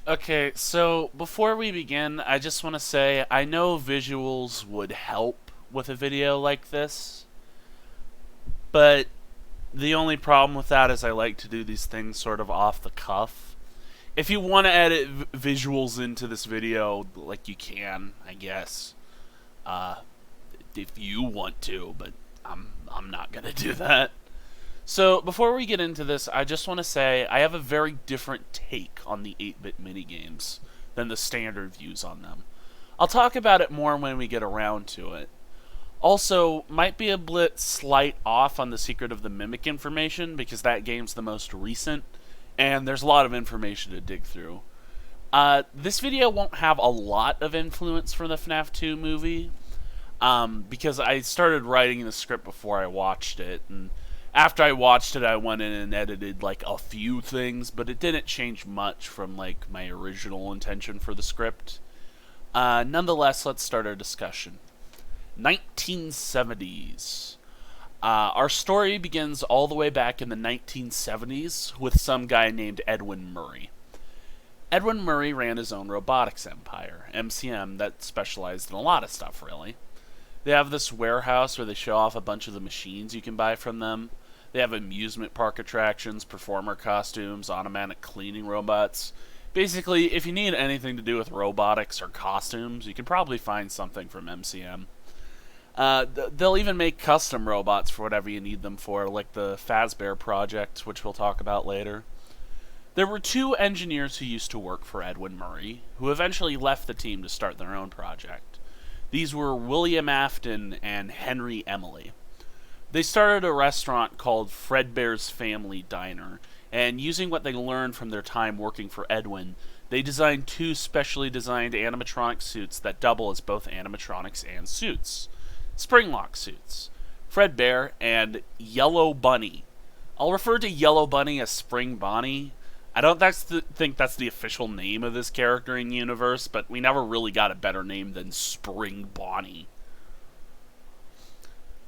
Okay, so before we begin, I just want to say I know visuals would help with a video like this, but the only problem with that is I like to do these things sort of off the cuff. If you want to edit visuals into this video, like you can, I guess, uh, if you want to, but I'm not gonna do that. So before we get into this, I just want to say I have a very different take on the 8-bit minigames than the standard views on them. I'll talk about it more when we get around to it. Also, might be a bit slight off on the Secret of the Mimic information because that game's the most recent, and there's a lot of information to dig through. This video won't have a lot of influence from the FNAF 2 movie, because I started writing the script before I watched it, and after I watched it, I went in and edited like a few things, but it didn't change much from like my original intention for the script. Nonetheless, let's start our discussion. 1970s. Our story begins all the way back in the 1970s with some guy named Edwin Murray. Edwin Murray ran his own robotics empire, MCM, that specialized in a lot of stuff, really. They have this warehouse where they show off a bunch of the machines you can buy from them. They have amusement park attractions, performer costumes, automatic cleaning robots. Basically, if you need anything to do with robotics or costumes, you can probably find something from MCM. They'll even make custom robots for whatever you need them for, like the Fazbear project, which we'll talk about later. There were two engineers who used to work for Edwin Murray, who eventually left the team to start their own project. These were William Afton and Henry Emily. They started a restaurant called Fredbear's Family Diner, and using what they learned from their time working for Edwin, they designed two specially designed animatronic suits that double as both animatronics and suits. Springlock suits. Fredbear and Yellow Bunny. I'll refer to Yellow Bunny as Spring Bonnie. I don't think that's the official name of this character in universe, but we never really got a better name than Spring Bonnie.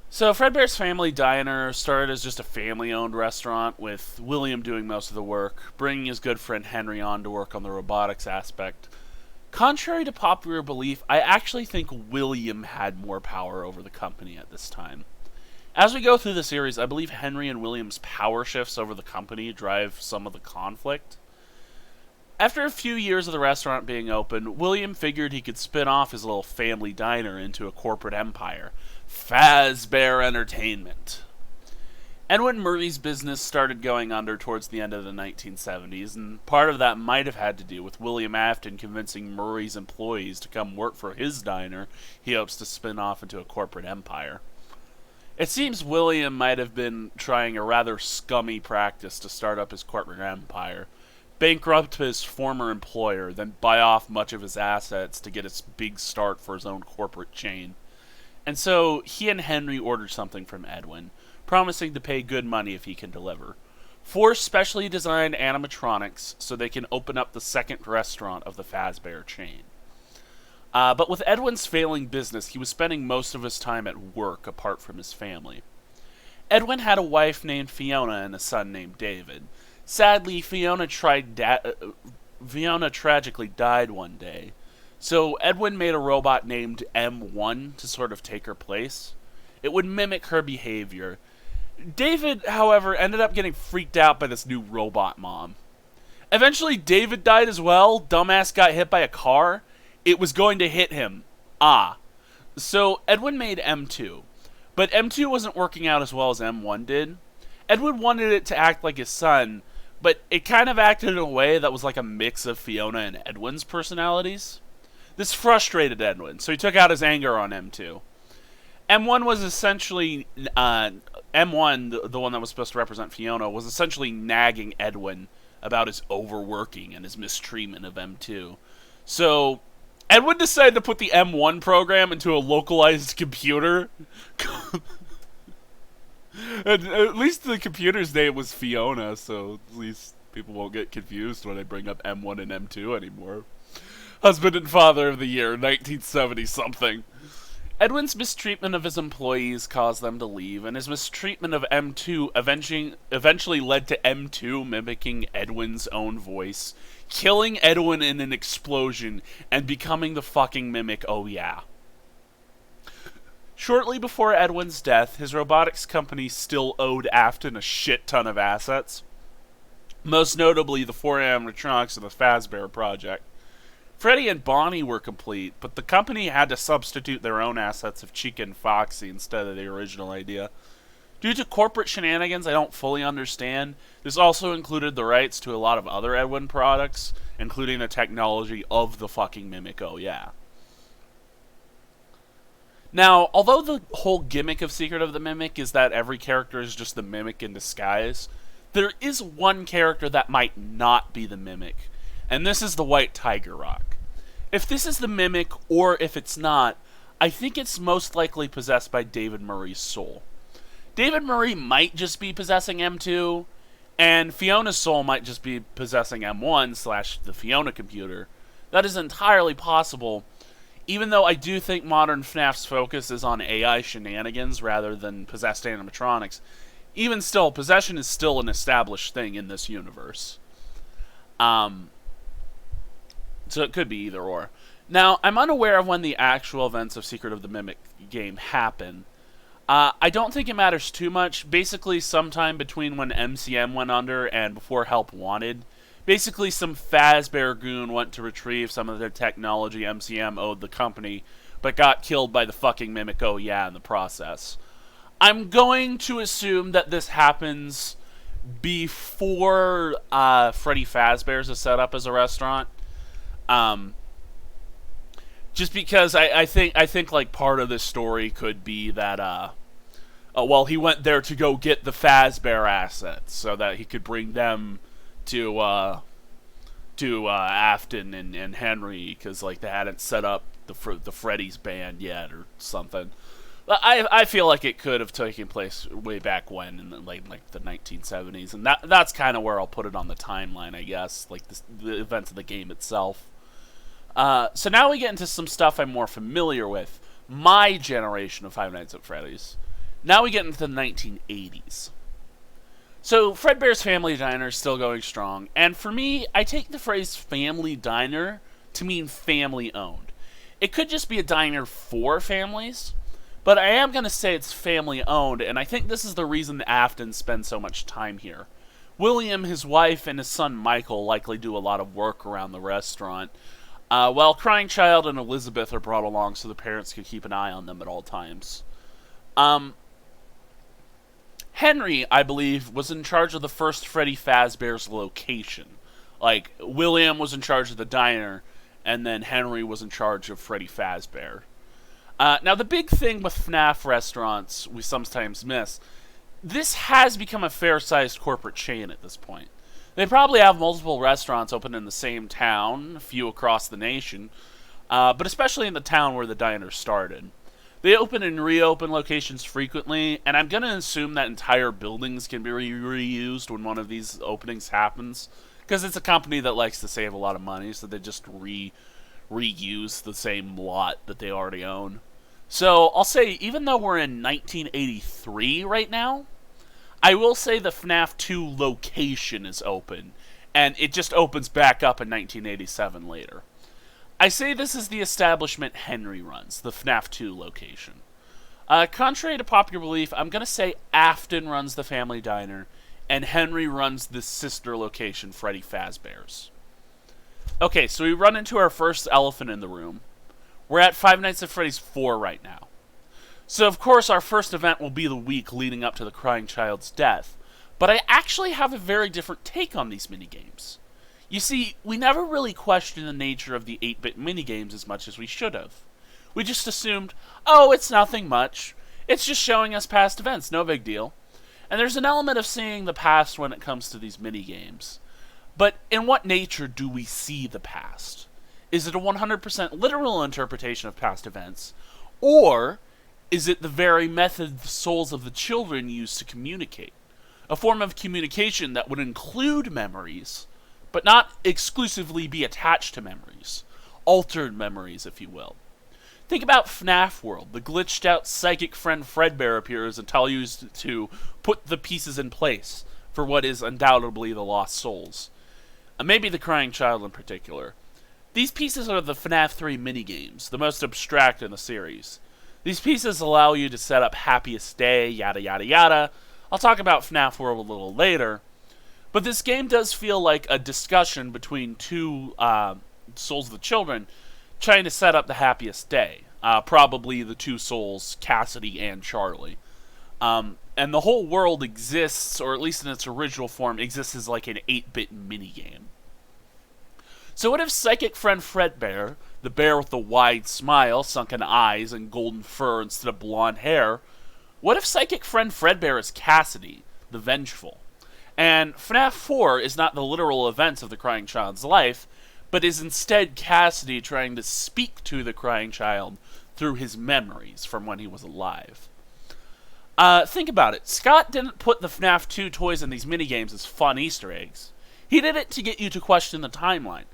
So Fredbear's Family Diner started as just a family-owned restaurant, with William doing most of the work, bringing his good friend Henry on to work on the robotics aspect. Contrary to popular belief, I actually think William had more power over the company at this time. As we go through the series, I believe Henry and William's power shifts over the company drive some of the conflict. After a few years of the restaurant being open, William figured he could spin off his little family diner into a corporate empire, Fazbear Entertainment. Edwin Murray's business started going under towards the end of the 1970s, and part of that might have had to do with William Afton convincing Murray's employees to come work for his diner he hopes to spin off into a corporate empire. It seems William might have been trying a rather scummy practice to start up his corporate empire, bankrupt his former employer, then buy off much of his assets to get a big start for his own corporate chain. And so he and Henry ordered something from Edwin, promising to pay good money if he can deliver. 4 specially designed animatronics so they can open up the second restaurant of the Fazbear chain. But with Edwin's failing business, he was spending most of his time at work apart from his family. Edwin had a wife named Fiona and a son named David. Sadly, Fiona tragically died one day, so Edwin made a robot named M1 to sort of take her place. It would mimic her behavior. David, however, ended up getting freaked out by this new robot mom. Eventually, David died as well. Dumbass got hit by a car. It was going to hit him. So Edwin made M2. But M2 wasn't working out as well as M1 did. Edwin wanted it to act like his son, but it kind of acted in a way that was like a mix of Fiona and Edwin's personalities. This frustrated Edwin, so he took out his anger on M2. M1 was essentially M1, the one that was supposed to represent Fiona, was essentially nagging Edwin about his overworking and his mistreatment of M2. So Edwin decided to put the M1 program into a localized computer. And at least the computer's name was Fiona, so at least people won't get confused when I bring up M1 and M2 anymore. Husband and Father of the Year, 1970 something. Edwin's mistreatment of his employees caused them to leave, and his mistreatment of M2 eventually led to M2 mimicking Edwin's own voice, killing Edwin in an explosion, and becoming the fucking mimic Oh Yeah. Shortly before Edwin's death, his robotics company still owed Afton a shit ton of assets, most notably the 4 animatronics and the Fazbear project. Freddy and Bonnie were complete, but the company had to substitute their own assets of Chica and Foxy instead of the original idea. Due to corporate shenanigans I don't fully understand, this also included the rights to a lot of other Edwin products, including the technology of the fucking Mimic Oh Yeah. Now, although the whole gimmick of Secret of the Mimic is that every character is just the Mimic in disguise, there is one character that might not be the Mimic, and this is the White Tiger Rock. If this is the Mimic, or if it's not, I think it's most likely possessed by David Murray's soul. David Murray might just be possessing M2, and Fiona's soul might just be possessing M1 / the Fiona computer. That is entirely possible, even though I do think modern FNAF's focus is on AI shenanigans rather than possessed animatronics. Even still, possession is still an established thing in this universe. So it could be either or. Now, I'm unaware of when the actual events of Secret of the Mimic game happen. I don't think it matters too much. Basically, sometime between when MCM went under and before help wanted. Basically, some Fazbear goon went to retrieve some of their technology MCM owed the company, but got killed by the fucking Mimic Oh Yeah in the process. I'm going to assume that this happens before Freddy Fazbear's is set up as a restaurant. Just because I think like part of this story could be that well, he went there to go get the Fazbear assets so that he could bring them to Afton and Henry, because like they hadn't set up the Freddy's band yet or something. But I feel like it could have taken place way back when in the the 1970s, and that's kind of where I'll put it on the timeline, I guess, like the events of the game itself. So now we get into some stuff I'm more familiar with. My generation of Five Nights at Freddy's. Now we get into the 1980s. So Fredbear's Family Diner is still going strong, and for me, I take the phrase family diner to mean family owned. It could just be a diner for families, but I am going to say it's family owned, and I think this is the reason Afton spends so much time here. William, his wife, and his son Michael likely do a lot of work around the restaurant, while Crying Child and Elizabeth are brought along so the parents can keep an eye on them at all times. Henry, I believe, was in charge of the first Freddy Fazbear's location. Like, William was in charge of the diner, and then Henry was in charge of Freddy Fazbear. Now, the big thing with FNAF restaurants we sometimes miss, this has become a fair-sized corporate chain at this point. They probably have multiple restaurants open in the same town, a few across the nation, but especially in the town where the diner started. They open and reopen locations frequently, and I'm going to assume that entire buildings can be reused when one of these openings happens, because it's a company that likes to save a lot of money, so they just reuse the same lot that they already own. So I'll say, even though we're in 1983 right now, I will say the FNAF 2 location is open, and it just opens back up in 1987 later. I say this is the establishment Henry runs, the FNAF 2 location. Contrary to popular belief, I'm going to say Afton runs the family diner, and Henry runs the sister location, Freddy Fazbear's. Okay, so we run into our first elephant in the room. We're at Five Nights at Freddy's 4 right now. So, of course, our first event will be the week leading up to the Crying Child's death, but I actually have a very different take on these minigames. You see, we never really questioned the nature of the 8-bit minigames as much as we should have. We just assumed, oh, it's nothing much. It's just showing us past events, no big deal. And there's an element of seeing the past when it comes to these minigames. But in what nature do we see the past? Is it a 100% literal interpretation of past events? Or is it the very method the souls of the children use to communicate? A form of communication that would include memories, but not exclusively be attached to memories. Altered memories, if you will. Think about FNAF World. The glitched out psychic friend Fredbear appears and tells you to put the pieces in place for what is undoubtedly the Lost Souls. Maybe the Crying Child in particular. These pieces are the FNAF 3 minigames, the most abstract in the series. These pieces allow you to set up Happiest Day, yada yada yada. I'll talk about FNAF World a little later. But this game does feel like a discussion between two Souls of the Children trying to set up the Happiest Day. Probably the two souls, Cassidy and Charlie. And the whole world exists, or at least in its original form, exists as like an 8-bit minigame. So what if Psychic Friend Fredbear, the bear with the wide smile, sunken eyes, and golden fur instead of blonde hair, what if Psychic Friend Fredbear is Cassidy, the vengeful? And FNAF 4 is not the literal events of the Crying Child's life, but is instead Cassidy trying to speak to the Crying Child through his memories from when he was alive. Think about it. Scott didn't put the FNAF 2 toys in these minigames as fun Easter eggs. He did it to get you to question the timeline.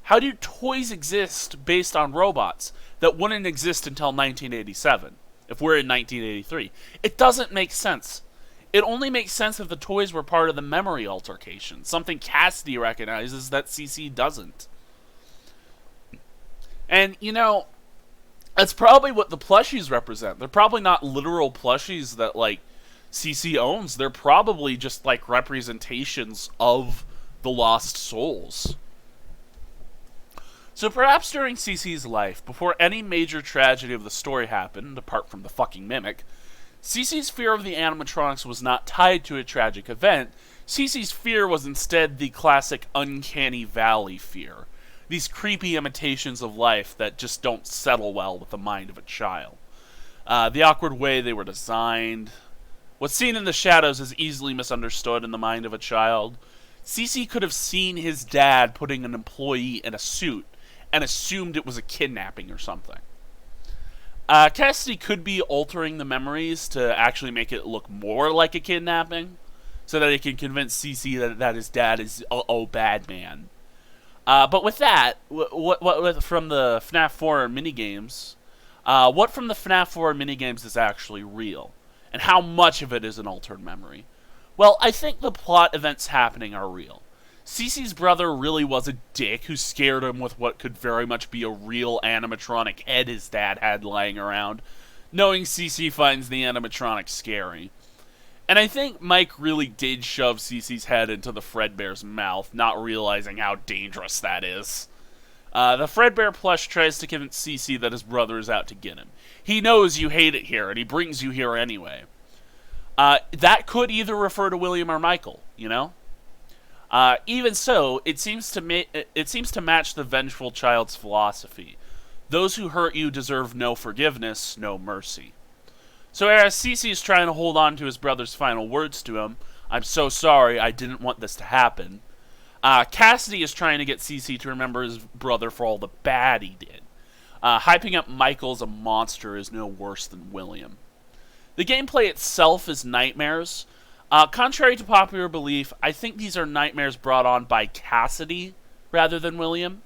How do toys exist based on robots that wouldn't exist until 1987, if we're in 1983? It doesn't make sense. It only makes sense if the toys were part of the memory altercation, something Cassidy recognizes that CC doesn't. And, you know, that's probably what the plushies represent. They're probably not literal plushies that, like, CC owns. They're probably just, like, representations of the Lost Souls. So perhaps during CC's life, before any major tragedy of the story happened, apart from the fucking mimic, CC's fear of the animatronics was not tied to a tragic event. CC's fear was instead the classic uncanny valley fear. These creepy imitations of life that just don't settle well with the mind of a child. The awkward way they were designed. What's seen in the shadows is easily misunderstood in the mind of a child. CC could have seen his dad putting an employee in a suit and assumed it was a kidnapping or something. Cassidy could be altering the memories to actually make it look more like a kidnapping, so that he can convince CC that his dad is a bad man. But with that, what from the FNAF 4 minigames, what from the FNAF 4 minigames is actually real? And how much of it is an altered memory? Well, I think the plot events happening are real. CC's brother really was a dick who scared him with what could very much be a real animatronic head his dad had lying around, knowing CC finds the animatronic scary. And I think Mike really did shove CC's head into the Fredbear's mouth, not realizing how dangerous that is. The Fredbear plush tries to convince CC that his brother is out to get him. He knows you hate it here, and he brings you here anyway. That could either refer to William or Michael, you know? Even so, it seems to match the vengeful child's philosophy. Those who hurt you deserve no forgiveness, no mercy. So as CC is trying to hold on to his brother's final words to him, "I'm so sorry, I didn't want this to happen," Cassidy is trying to get CC to remember his brother for all the bad he did. Hyping up Michael as a monster is no worse than William. The gameplay itself is nightmares. Contrary to popular belief, I think these are nightmares brought on by Cassidy rather than William.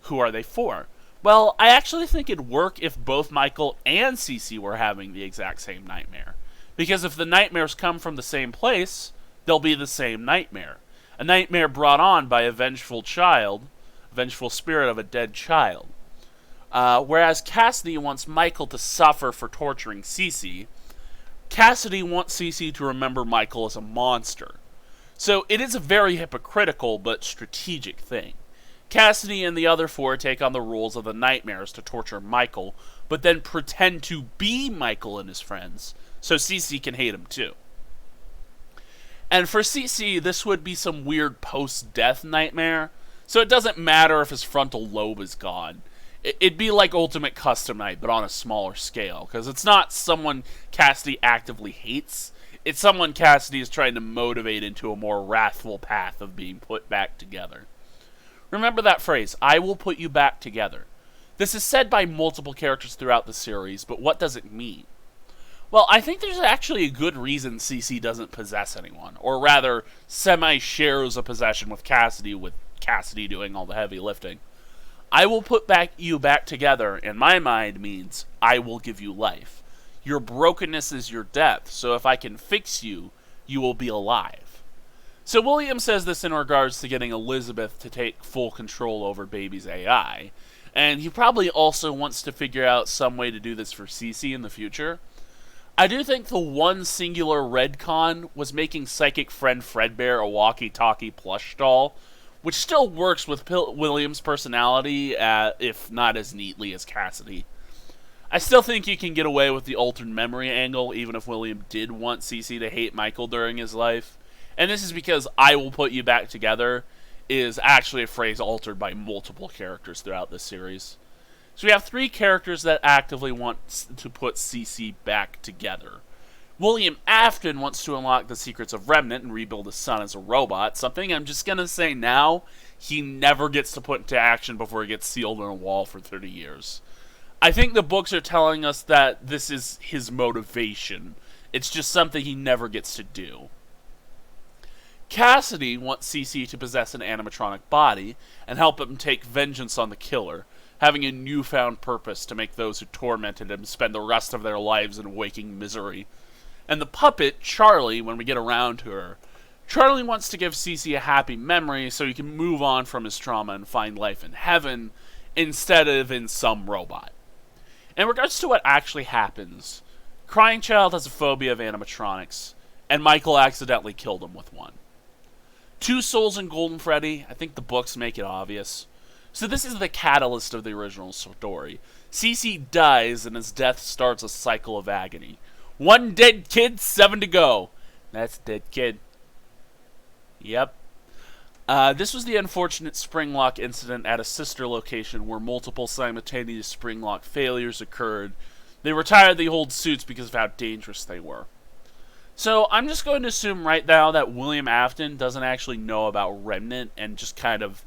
Who are they for? Well, I actually think it'd work if both Michael and CC were having the exact same nightmare. Because if the nightmares come from the same place, they'll be the same nightmare. A nightmare brought on by a vengeful child, vengeful spirit of a dead child. Whereas Cassidy wants Michael to suffer for torturing CC, Cassidy wants CC to remember Michael as a monster. So it is a very hypocritical but strategic thing. Cassidy and the other four take on the roles of the nightmares to torture Michael, but then pretend to be Michael and his friends, so CC can hate him too. And for CC, this would be some weird post-death nightmare, so it doesn't matter if his frontal lobe is gone. It'd be like Ultimate Custom Night, but on a smaller scale, because it's not someone Cassidy actively hates, it's someone Cassidy is trying to motivate into a more wrathful path of being put back together. Remember that phrase, "I will put you back together." This is said by multiple characters throughout the series, but what does it mean? Well, I think there's actually a good reason CC doesn't possess anyone, or rather, semi-shares a possession with Cassidy doing all the heavy lifting. I will put you back together, in my mind, means I will give you life. Your brokenness is your death, so if I can fix you, you will be alive. So William says this in regards to getting Elizabeth to take full control over baby's AI, and he probably also wants to figure out some way to do this for Cece in the future. I do think the one singular redcon was making Psychic Friend Fredbear a walkie-talkie plush doll, which still works with William's personality, if not as neatly as Cassidy. I still think you can get away with the altered memory angle, even if William did want Cece to hate Michael during his life. And this is because "I will put you back together" is actually a phrase altered by multiple characters throughout this series. So we have 3 characters that actively want to put Cece back together. William Afton wants to unlock the secrets of Remnant and rebuild his son as a robot, something I'm just going to say now he never gets to put into action before he gets sealed in a wall for 30 years. I think the books are telling us that this is his motivation. It's just something he never gets to do. Cassidy wants Cece to possess an animatronic body and help him take vengeance on the killer, having a newfound purpose to make those who tormented him spend the rest of their lives in waking misery. And the puppet, Charlie, when we get around to her, Charlie wants to give Cece a happy memory so he can move on from his trauma and find life in heaven instead of in some robot. In regards to what actually happens, Crying Child has a phobia of animatronics, and Michael accidentally killed him with one. 2 souls in Golden Freddy, I think the books make it obvious. So this is the catalyst of the original story. Cece dies, and his death starts a cycle of agony. 1 dead kid, 7 to go. That's dead kid. Yep. This was the unfortunate spring lock incident at a sister location where multiple simultaneous spring lock failures occurred. They retired the old suits because of how dangerous they were. So I'm just going to assume right now that William Afton doesn't actually know about Remnant and just kind of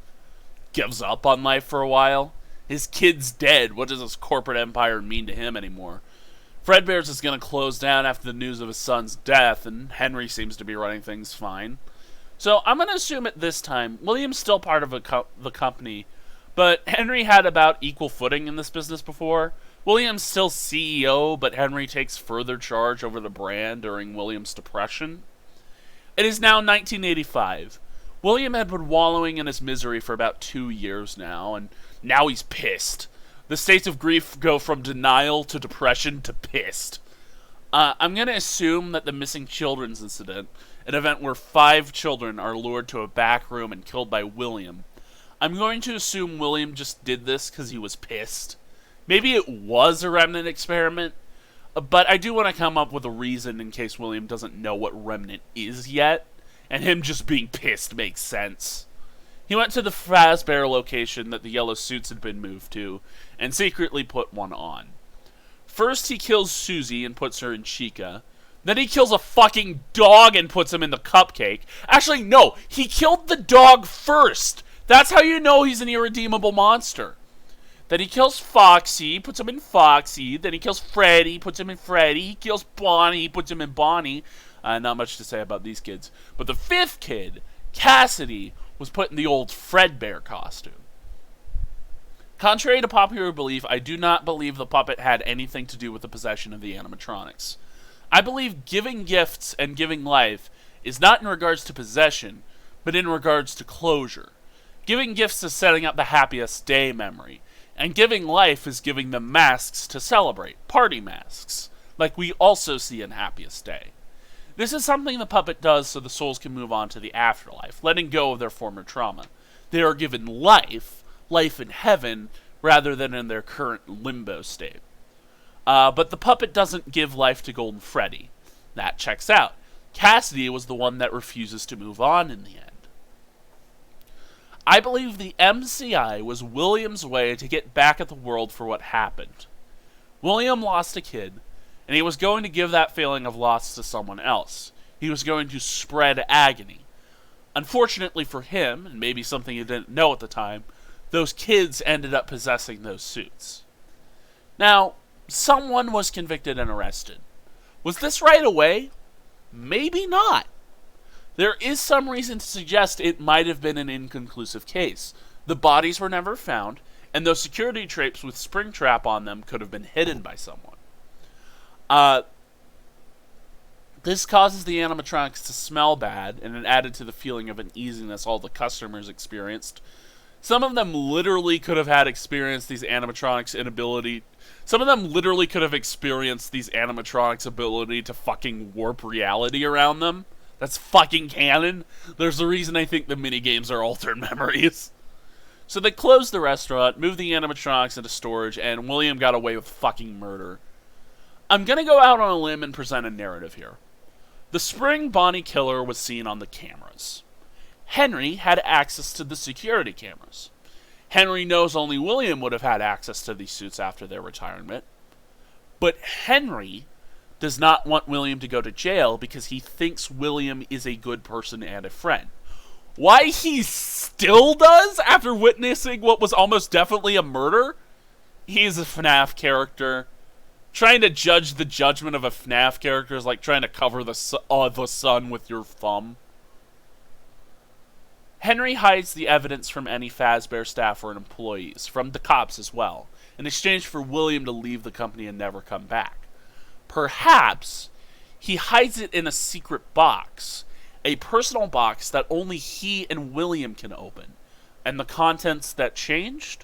gives up on life for a while. His kid's dead. What does this corporate empire mean to him anymore? Fredbear's is going to close down after the news of his son's death, and Henry seems to be running things fine. So I'm going to assume at this time, William's still part of the company, but Henry had about equal footing in this business before. William's still CEO, but Henry takes further charge over the brand during William's depression. It is now 1985. William had been wallowing in his misery for about 2 years now, and now he's pissed. The states of grief go from denial to depression to pissed. I'm going to assume that the missing children's incident, an event where 5 children are lured to a back room and killed by William, I'm going to assume William just did this because he was pissed. Maybe it was a Remnant experiment, but I do want to come up with a reason in case William doesn't know what Remnant is yet, and him just being pissed makes sense. He went to the Fazbear location that the yellow suits had been moved to, and secretly put one on. First he kills Susie and puts her in Chica. Then he kills a fucking dog and puts him in the cupcake. Actually, no, he killed the dog first! That's how you know he's an irredeemable monster. Then he kills Foxy, puts him in Foxy. Then he kills Freddy, puts him in Freddy. He kills Bonnie, puts him in Bonnie. Not much to say about these kids. But the 5th kid, Cassidy, was put in the old Fredbear costume. Contrary to popular belief, I do not believe the puppet had anything to do with the possession of the animatronics. I believe giving gifts and giving life is not in regards to possession, but in regards to closure. Giving gifts is setting up the happiest day memory, and giving life is giving them masks to celebrate, party masks, like we also see in Happiest Day. This is something the puppet does so the souls can move on to the afterlife, letting go of their former trauma. They are given life in heaven, rather than in their current limbo state. But the puppet doesn't give life to Golden Freddy. That checks out. Cassidy was the one that refuses to move on in the end. I believe the MCI was William's way to get back at the world for what happened. William lost a kid, and he was going to give that feeling of loss to someone else. He was going to spread agony. Unfortunately for him, and maybe something he didn't know at the time, those kids ended up possessing those suits. Now, someone was convicted and arrested. Was this right away? Maybe not. There is some reason to suggest it might have been an inconclusive case. The bodies were never found, And those security drapes with Springtrap on them could have been hidden by someone. Uh, this causes the animatronics to smell bad, and it added to the feeling of uneasiness all the customers experienced. Some of them literally could have had experienced these animatronics' inability. Some of them literally could have experienced these animatronics' ability to fucking warp reality around them. That's fucking canon. There's a reason I think the minigames are altered memories. So they closed the restaurant, moved the animatronics into storage, and William got away with fucking murder. I'm gonna go out on a limb and present a narrative here. The spring Bonnie killer was seen on the cameras. Henry had access to the security cameras. Henry knows only William would have had access to these suits after their retirement. But Henry does not want William to go to jail because he thinks William is a good person and a friend. Why he still does after witnessing what was almost definitely a murder? He's a FNAF character. Trying to judge the judgment of a FNAF character is like trying to cover the sun with your thumb. Henry hides the evidence from any Fazbear staff or employees, from the cops as well, in exchange for William to leave the company and never come back. Perhaps he hides it in a secret box, a personal box that only he and William can open. And the contents that changed?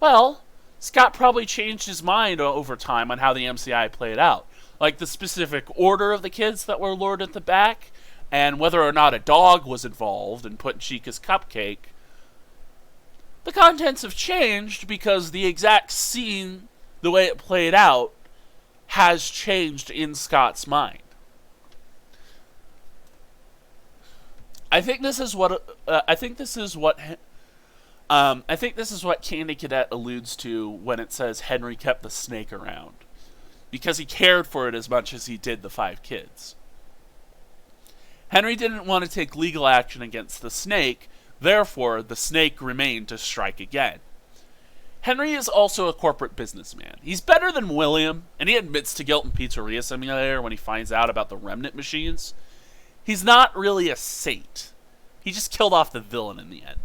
Well, Scott probably changed his mind over time on how the MCI played out. Like the specific order of the kids that were lured at the back, and whether or not a dog was involved in putting Chica's cupcake. The contents have changed because the exact scene, the way it played out, has changed in Scott's mind. I think this is what Candy Cadet alludes to when it says Henry kept the snake around, because he cared for it as much as he did the 5 kids. Henry didn't want to take legal action against the snake, therefore the snake remained to strike again. Henry is also a corporate businessman. He's better than William, and he admits to guilt in Pizzeria Simulator when he finds out about the remnant machines. He's not really a saint. He just killed off the villain in the end.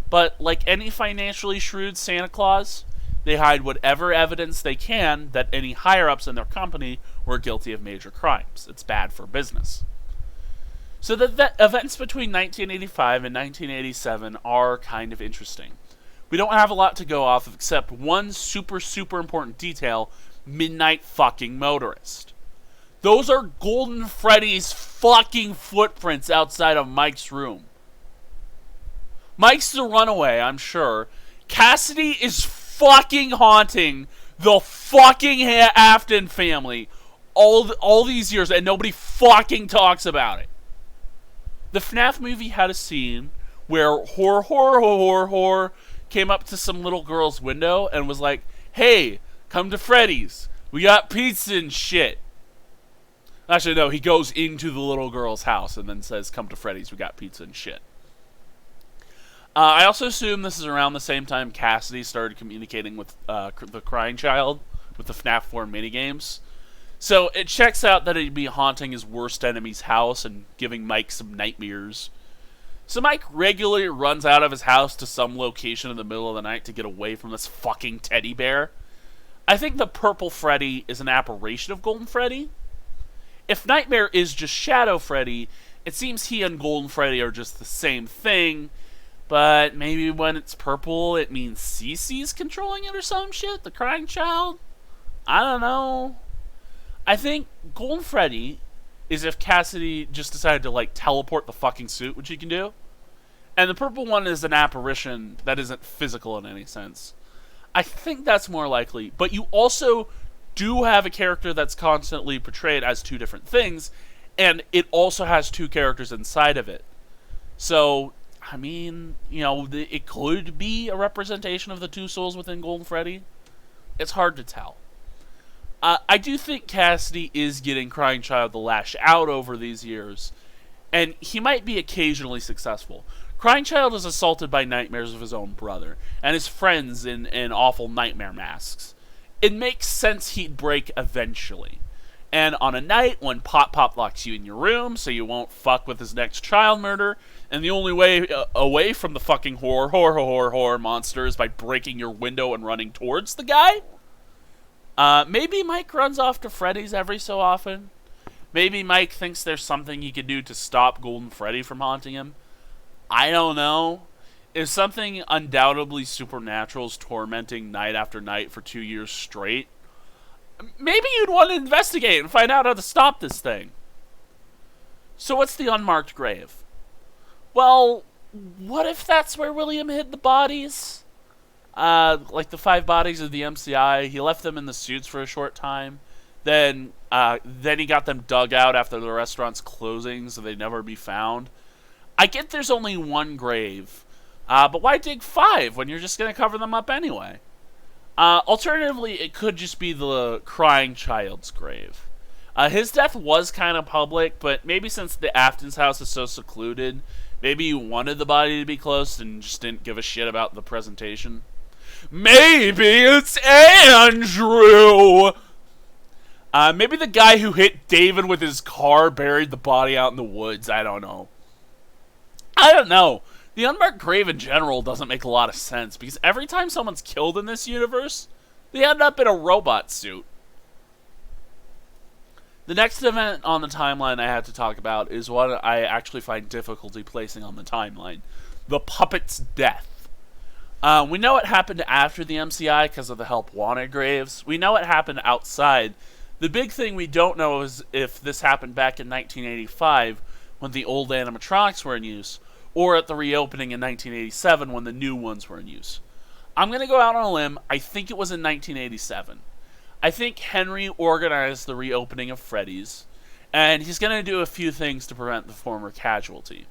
But like any financially shrewd Santa Claus, they hide whatever evidence they can that any higher-ups in their company were guilty of major crimes. It's bad for business. So the events between 1985 and 1987 are kind of interesting. We don't have a lot to go off of except one super important detail: Midnight fucking Motorist. Those are Golden Freddy's fucking footprints outside of Mike's room. Mike's the runaway, I'm sure. Cassidy is fucking haunting the fucking Afton family all these years, and nobody fucking talks about it. The FNAF movie had a scene where horror came up to some little girl's window and was like, "Hey, come to Freddy's. We got pizza and shit." Actually, no, he goes into the little girl's house and then says, "Come to Freddy's. We got pizza and shit." I also assume this is around the same time Cassidy started communicating with the Crying Child with the FNAF 4 minigames. So it checks out that he'd be haunting his worst enemy's house and giving Mike some nightmares. So Mike regularly runs out of his house to some location in the middle of the night to get away from this fucking teddy bear. I think the purple Freddy is an apparition of Golden Freddy. If Nightmare is just Shadow Freddy, it seems he and Golden Freddy are just the same thing, but maybe when it's purple it means Cece's controlling it or some shit? The Crying Child? I don't know. I think Golden Freddy is if Cassidy just decided to, like, teleport the fucking suit, which he can do. And the purple one is an apparition that isn't physical in any sense. I think that's more likely. But you also do have a character that's constantly portrayed as 2 different things, and it also has 2 characters inside of it. So, I mean, you know, it could be a representation of the 2 souls within Golden Freddy. It's hard to tell. I do think Cassidy is getting Crying Child to lash out over these years, and he might be occasionally successful. Crying Child is assaulted by nightmares of his own brother, and his friends in awful nightmare masks. It makes sense he'd break eventually, And on a night when Pop Pop locks you in your room so you won't fuck with his next child murder, and the only way away from the fucking horror monster is by breaking your window and running towards the guy, maybe Mike runs off to Freddy's every so often. Maybe Mike thinks there's something he can do to stop Golden Freddy from haunting him. I don't know. If something undoubtedly supernatural is tormenting night after night for 2 years straight, maybe you'd want to investigate and find out how to stop this thing. So what's the unmarked grave? Well, what if that's where William hid the bodies? Like the 5 bodies of the MCI, he left them in the suits for a short time. Then he got them dug out after the restaurant's closing so they'd never be found. I get there's only 1 grave, but why dig 5 when you're just going to cover them up anyway? Alternatively, it could just be the crying child's grave. His death was kind of public, but maybe since the Afton's house is so secluded, maybe you wanted the body to be close and just didn't give a shit about the presentation. Maybe it's Andrew! Maybe the guy who hit David with his car buried the body out in the woods. I don't know. The unmarked grave in general doesn't make a lot of sense, because every time someone's killed in this universe, they end up in a robot suit. The next event on the timeline I had to talk about is what I actually find difficulty placing on the timeline. The puppet's death. We know it happened after the MCI because of the Help Wanted graves. We know it happened outside. The big thing we don't know is if this happened back in 1985 when the old animatronics were in use, or at the reopening in 1987 when the new ones were in use. I'm going to go out on a limb. I think it was in 1987. I think Henry organized the reopening of Freddy's, and he's going to do a few things to prevent the former casualty.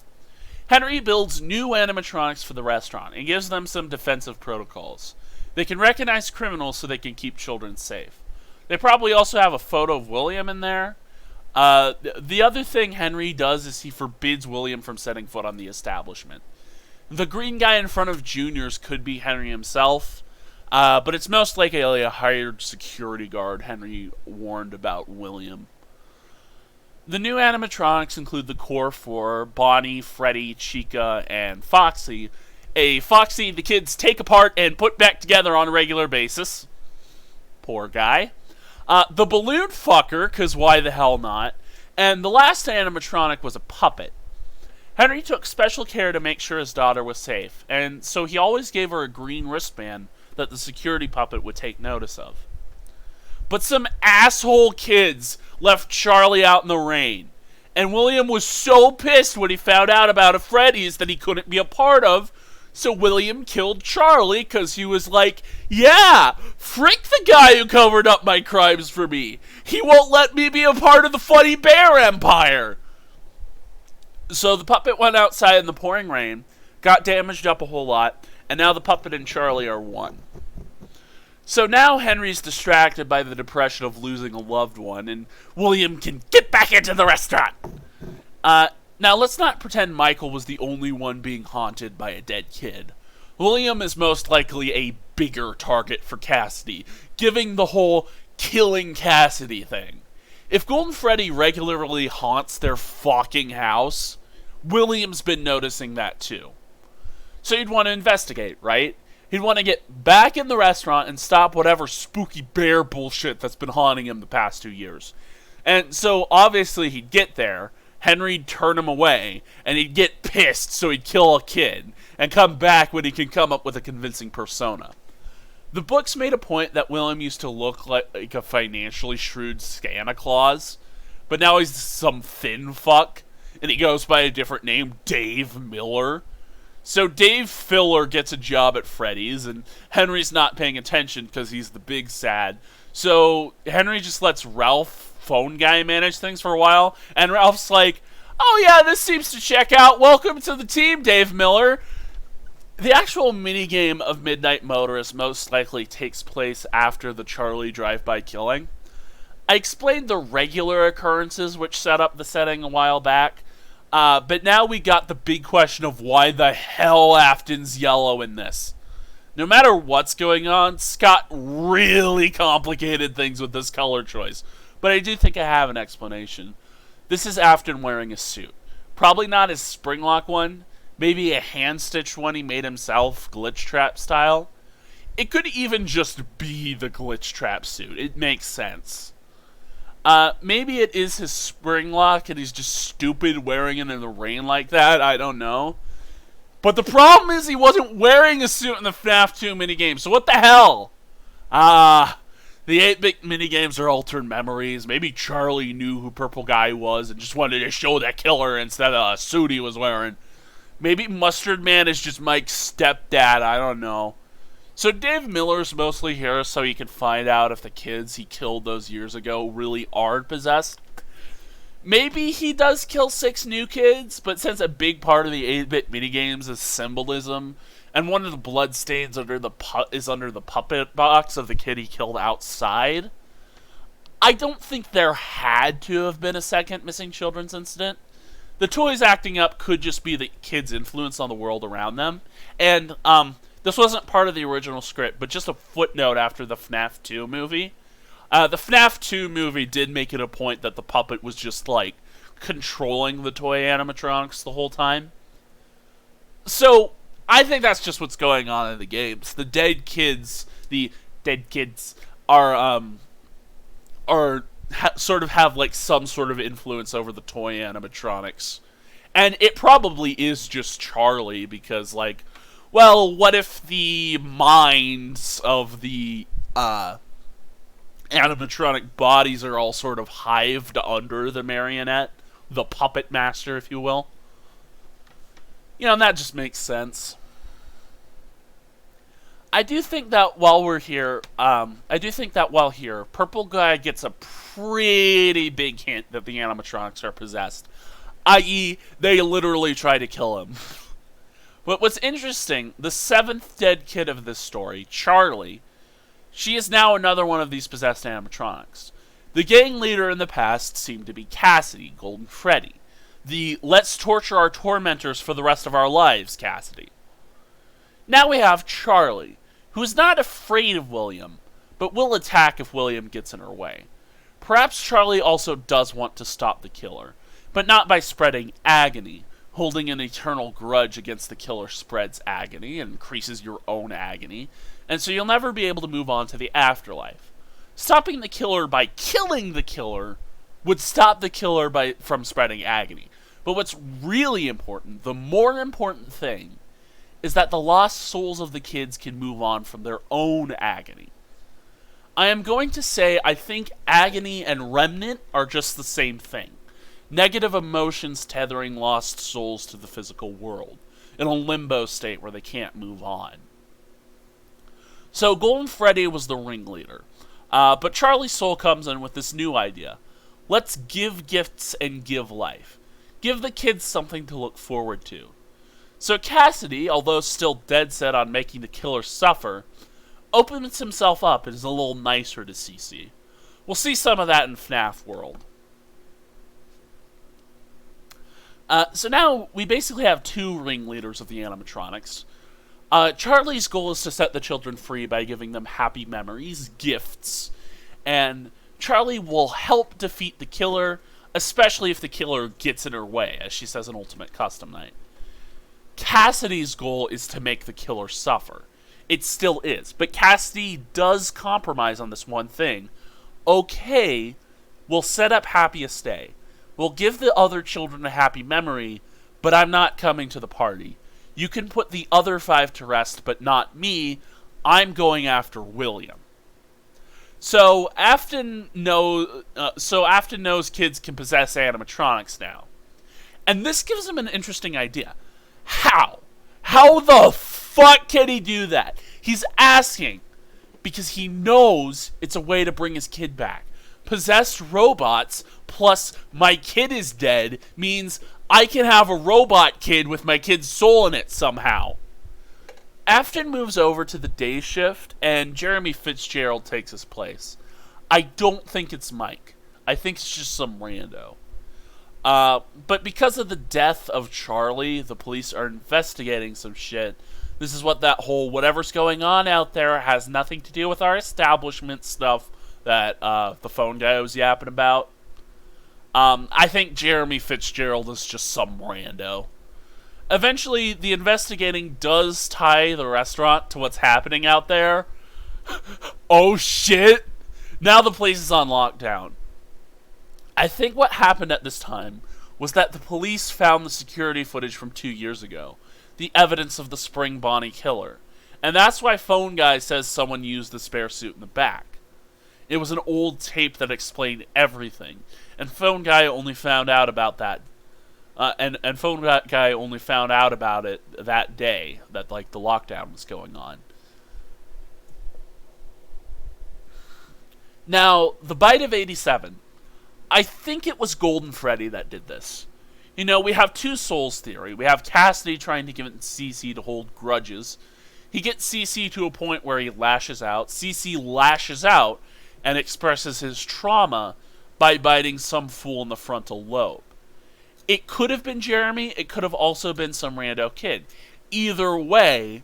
Henry builds new animatronics for the restaurant and gives them some defensive protocols. They can recognize criminals so they can keep children safe. They probably also have a photo of William in there. The other thing Henry does is he forbids William from setting foot on the establishment. The green guy in front of Junior's could be Henry himself, but it's most likely a hired security guard Henry warned about William. The new animatronics include the core 4, Bonnie, Freddy, Chica, and Foxy. A Foxy the kids take apart and put back together on a regular basis. Poor guy. The balloon fucker, because why the hell not? And the last animatronic was a puppet. Henry took special care to make sure his daughter was safe, and so he always gave her a green wristband that the security puppet would take notice of. But some asshole kids left Charlie out in the rain, and William was so pissed when he found out about a Freddy's that he couldn't be a part of, so William killed Charlie because he was like, yeah, frick the guy who covered up my crimes for me. He won't let me be a part of the Funny Bear Empire. So the puppet went outside in the pouring rain, got damaged up a whole lot, and now the puppet and Charlie are one. So now Henry's distracted by the depression of losing a loved one, and William can get back into the restaurant. Now, let's not pretend Michael was the only one being haunted by a dead kid. William is most likely a bigger target for Cassidy, giving the whole killing Cassidy thing. If Golden Freddy regularly haunts their fucking house, William's been noticing that too. So you'd want to investigate, right? He'd want to get back in the restaurant and stop whatever spooky bear bullshit that's been haunting him the past 2 years. And so obviously he'd get there, Henry'd turn him away, and he'd get pissed so he'd kill a kid, and come back when he can come up with a convincing persona. The books made a point that William used to look like a financially shrewd Santa Claus, but now he's some thin fuck, and he goes by a different name, Dave Miller. So Dave Filler gets a job at Freddy's, and Henry's not paying attention because he's the big sad. So Henry just lets Ralph, phone guy, manage things for a while, and Ralph's like, oh yeah, this seems to check out. Welcome to the team, Dave Miller. The actual minigame of Midnight Motorist most likely takes place after the Charlie drive-by killing. I explained the regular occurrences which set up the setting a while back, but now we got the big question of why the hell Afton's yellow in this. No matter what's going on, Scott really complicated things with this color choice. but I do think I have an explanation. This is Afton wearing a suit. Probably not his Springlock one, maybe a hand-stitched one he made himself, glitch trap style. It could even just be the glitch trap suit. It makes sense. Maybe it is his Springlock and he's just stupid wearing it in the rain like that. I don't know. But the problem is he wasn't wearing a suit in the FNAF 2 minigame, so what the hell? The 8-bit minigames are altered memories. Maybe Charlie knew who Purple Guy was and just wanted to show that killer instead of a suit he was wearing. Maybe Mustard Man is just Mike's stepdad. I don't know. So Dave Miller's mostly here so he can find out if the kids he killed those years ago really are possessed. Maybe he does kill 6 new kids, but since a big part of the 8-bit minigames is symbolism, and one of the bloodstains is under the puppet box of the kid he killed outside, I don't think there had to have been a second missing children's incident. The toys acting up could just be the kids' influence on the world around them, and this wasn't part of the original script, but just a footnote after the FNAF 2 movie. The FNAF 2 movie did make it a point that the puppet was just, like, controlling the toy animatronics the whole time. So, I think that's just what's going on in the games. The dead kids are sort of have, like, some sort of influence over the toy animatronics. And it probably is just Charlie, because, like, well, what if the minds of the animatronic bodies are all sort of hived under the marionette, the puppet master, if you will? You know, and that just makes sense. I do think that while here, Purple Guy gets a pretty big hint that the animatronics are possessed, i.e., they literally try to kill him. But what's interesting, the 7th dead kid of this story, Charlie, she is now another one of these possessed animatronics. The gang leader in the past seemed to be Cassidy, Golden Freddy. The let's torture our tormentors for the rest of our lives Cassidy. Now we have Charlie, who is not afraid of William, but will attack if William gets in her way. Perhaps Charlie also does want to stop the killer, but not by spreading agony. Holding an eternal grudge against the killer spreads agony and increases your own agony, and so you'll never be able to move on to the afterlife. Stopping the killer by killing the killer would stop the killer from spreading agony. But what's really important, the more important thing, is that the lost souls of the kids can move on from their own agony. I am going to say I think agony and remnant are just the same thing. Negative emotions tethering lost souls to the physical world, in a limbo state where they can't move on. So Golden Freddy was the ringleader, but Charlie's soul comes in with this new idea. Let's give gifts and give life. Give the kids something to look forward to. So Cassidy, although still dead set on making the killer suffer, opens himself up and is a little nicer to Cece. We'll see some of that in FNAF World. So now we basically have 2 ringleaders of the animatronics. Charlie's goal is to set the children free by giving them happy memories, gifts, and Charlie will help defeat the killer, especially if the killer gets in her way, as she says in Ultimate Custom Night. Cassidy's goal is to make the killer suffer. It still is, but Cassidy does compromise on this one thing. Okay, we'll set up Happiest Day. We'll give the other children a happy memory, but I'm not coming to the party. You can put the other 5 to rest, but not me. I'm going after William. So Afton knows kids can possess animatronics now. And this gives him an interesting idea. How? How the fuck can he do that? He's asking because he knows it's a way to bring his kid back. Possessed robots plus my kid is dead means I can have a robot kid with my kid's soul in it somehow. Afton moves over to the day shift and Jeremy Fitzgerald takes his place. I don't think it's Mike. I think it's just some rando. But because of the death of Charlie, the police are investigating some shit. This is what that whole whatever's going on out there has nothing to do with our establishment stuff. that the phone guy was yapping about. I think Jeremy Fitzgerald is just some rando. Eventually, the investigating does tie the restaurant to what's happening out there. Oh shit! Now the place is on lockdown. I think what happened at this time was that the police found the security footage from 2 years ago, the evidence of the Spring Bonnie killer. And that's why Phone Guy says someone used the spare suit in the back. It was an old tape that explained everything, and Phone Guy only found out about that. And Phone Guy only found out about it that day that the lockdown was going on. Now, the bite of 87. I think it was Golden Freddy that did this. We have two souls theory. We have Cassidy trying to get CC to hold grudges. He gets CC to a point where he lashes out. CC lashes out and expresses his trauma by biting some fool in the frontal lobe. It could have been Jeremy. It could have also been some rando kid. Either way,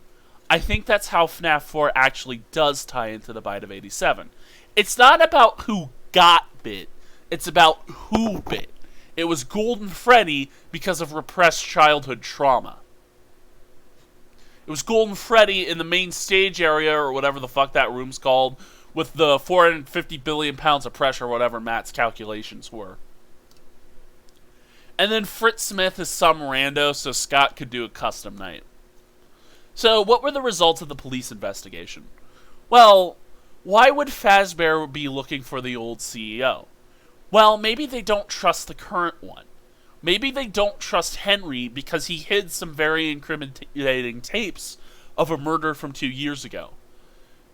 I think that's how FNAF 4 actually does tie into the bite of 87. It's not about who got bit. It's about who bit. It was Golden Freddy because of repressed childhood trauma. It was Golden Freddy in the main stage area, or whatever the fuck that room's called, with the 450 billion pounds of pressure, whatever Matt's calculations were. And then Fritz Smith is some rando, so Scott could do a custom night. So, what were the results of the police investigation? Well, why would Fazbear be looking for the old CEO? Well, maybe they don't trust the current one. Maybe they don't trust Henry because he hid some very incriminating tapes of a murder from 2 years ago.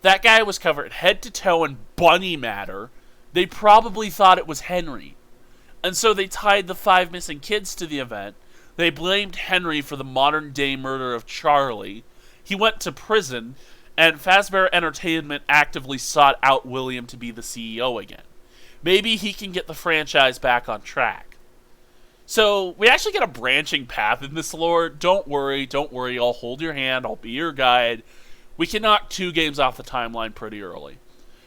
That guy was covered head to toe in bunny matter. They probably thought it was Henry. And so they tied the 5 missing kids to the event. They blamed Henry for the modern-day murder of Charlie. He went to prison, and Fazbear Entertainment actively sought out William to be the CEO again. Maybe he can get the franchise back on track. So, we actually get a branching path in this lore. Don't worry, I'll hold your hand, I'll be your guide. We can knock 2 games off the timeline pretty early.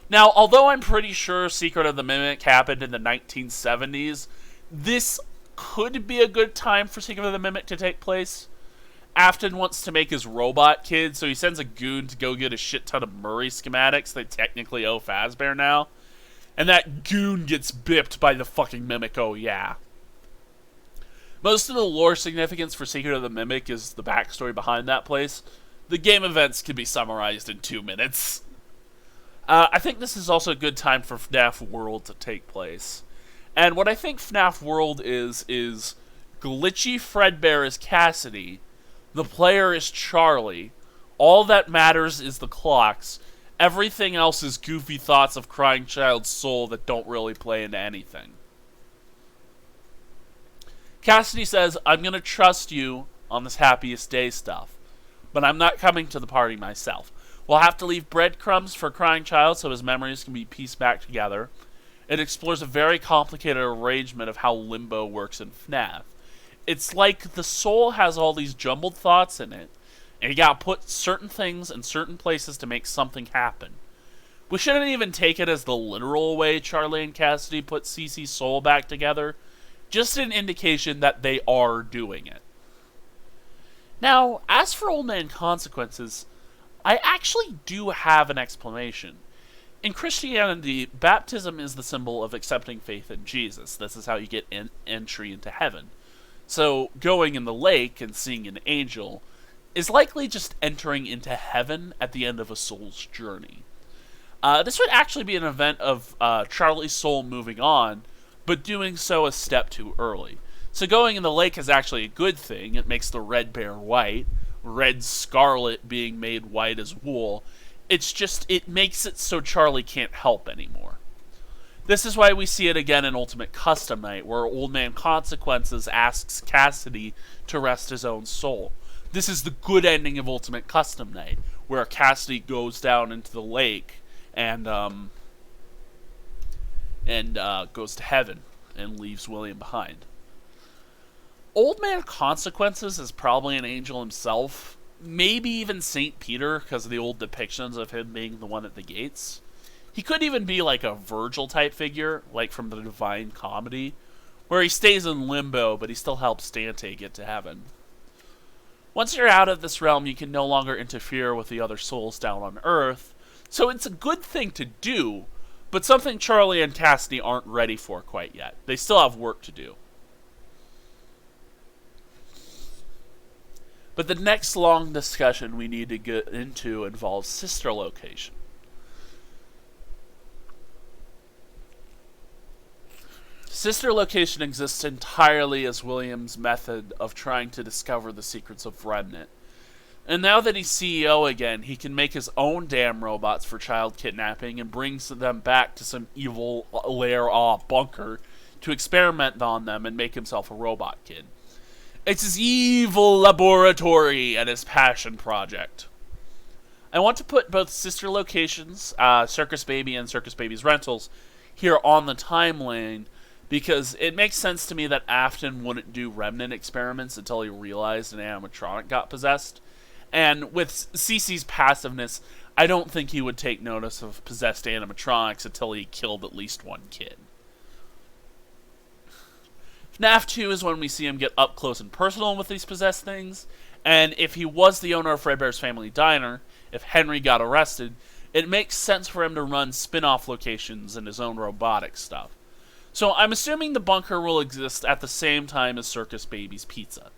Now, although I'm pretty sure Secret of the Mimic happened in the 1970s, this could be a good time for Secret of the Mimic to take place. Afton wants to make his robot kid, so he sends a goon to go get a shit ton of Murray schematics that technically owe Fazbear now. And that goon gets bipped by the fucking Mimic, oh yeah. Most of the lore significance for Secret of the Mimic is the backstory behind that place. The game events can be summarized in 2 minutes. I think this is also a good time for FNAF World to take place. And what I think FNAF World is Glitchy Fredbear is Cassidy, the player is Charlie, all that matters is the clocks, everything else is goofy thoughts of crying child's soul that don't really play into anything. Cassidy says, I'm going to trust you on this happiest day stuff, but I'm not coming to the party myself. We'll have to leave breadcrumbs for crying child so his memories can be pieced back together. It explores a very complicated arrangement of how limbo works in FNAF. It's like the soul has all these jumbled thoughts in it, and you gotta put certain things in certain places to make something happen. We shouldn't even take it as the literal way Charlie and Cassidy put Cece's soul back together, just an indication that they are doing it. Now, as for Old Man Consequences, I actually do have an explanation. In Christianity, baptism is the symbol of accepting faith in Jesus. This is how you get entry into heaven. So, going in the lake and seeing an angel is likely just entering into heaven at the end of a soul's journey. This would actually be an event of Charlie's soul moving on, but doing so a step too early. So going in the lake is actually a good thing. It makes the red bear white, red scarlet being made white as wool. It's just, it makes it so Charlie can't help anymore. This is why we see it again in Ultimate Custom Night, where Old Man Consequences asks Cassidy to rest his own soul. This is the good ending of Ultimate Custom Night, where Cassidy goes down into the lake and goes to heaven and leaves William behind. Old Man Consequences is probably an angel himself, maybe even St. Peter because of the old depictions of him being the one at the gates. He could even be like a Virgil type figure, like from the Divine Comedy, where he stays in limbo, but he still helps Dante get to heaven. Once you're out of this realm, you can no longer interfere with the other souls down on Earth, so it's a good thing to do, but something Charlie and Cassidy aren't ready for quite yet. They still have work to do. But the next long discussion we need to get into involves sister location. Sister location exists entirely as William's method of trying to discover the secrets of Remnant. And now that he's CEO again, he can make his own damn robots for child kidnapping and brings them back to some evil lair bunker to experiment on them and make himself a robot kid. It's his evil laboratory and his passion project. I want to put both sister locations, Circus Baby and Circus Baby's Rentals, here on the timeline because it makes sense to me that Afton wouldn't do Remnant experiments until he realized an animatronic got possessed. And with Cece's passiveness, I don't think he would take notice of possessed animatronics until he killed at least one kid. FNAF 2 is when we see him get up close and personal with these possessed things, and if he was the owner of Fredbear's Family Diner, if Henry got arrested, it makes sense for him to run spin-off locations and his own robotic stuff. So I'm assuming the bunker will exist at the same time as Circus Baby's Pizza.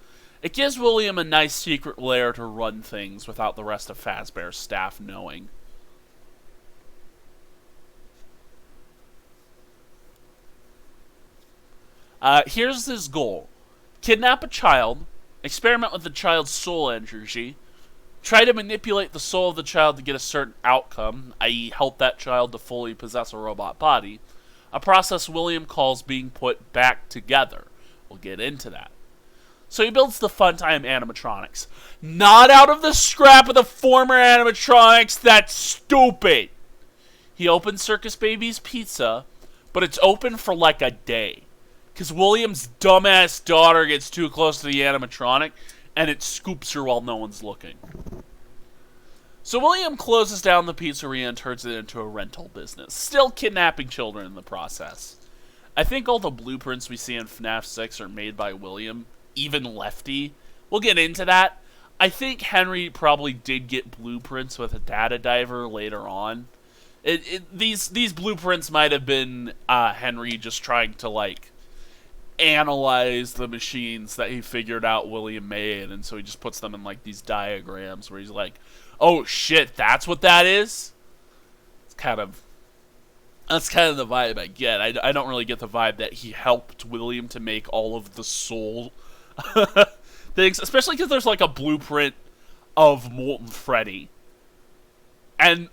It gives William a nice secret lair to run things without the rest of Fazbear's staff knowing. Here's his goal. Kidnap a child, experiment with the child's soul energy, try to manipulate the soul of the child to get a certain outcome, i.e. help that child to fully possess a robot body, a process William calls being put back together. We'll get into that. So he builds the Funtime animatronics. Not out of the scrap of the former animatronics, that's stupid! He opens Circus Baby's Pizza, but it's open for like a day. Because William's dumbass daughter gets too close to the animatronic, and it scoops her while no one's looking. So William closes down the pizzeria and turns it into a rental business, still kidnapping children in the process. I think all the blueprints we see in FNAF 6 are made by William, even Lefty. We'll get into that. I think Henry probably did get blueprints with a data diver later on. These blueprints might have been Henry just trying to, like, analyze the machines that he figured out William made, and so he just puts them in like these diagrams where he's like, oh shit, that's what that is? That's kind of the vibe I get. I don't really get the vibe that he helped William to make all of the soul things, especially because there's like a blueprint of Molten Freddy. And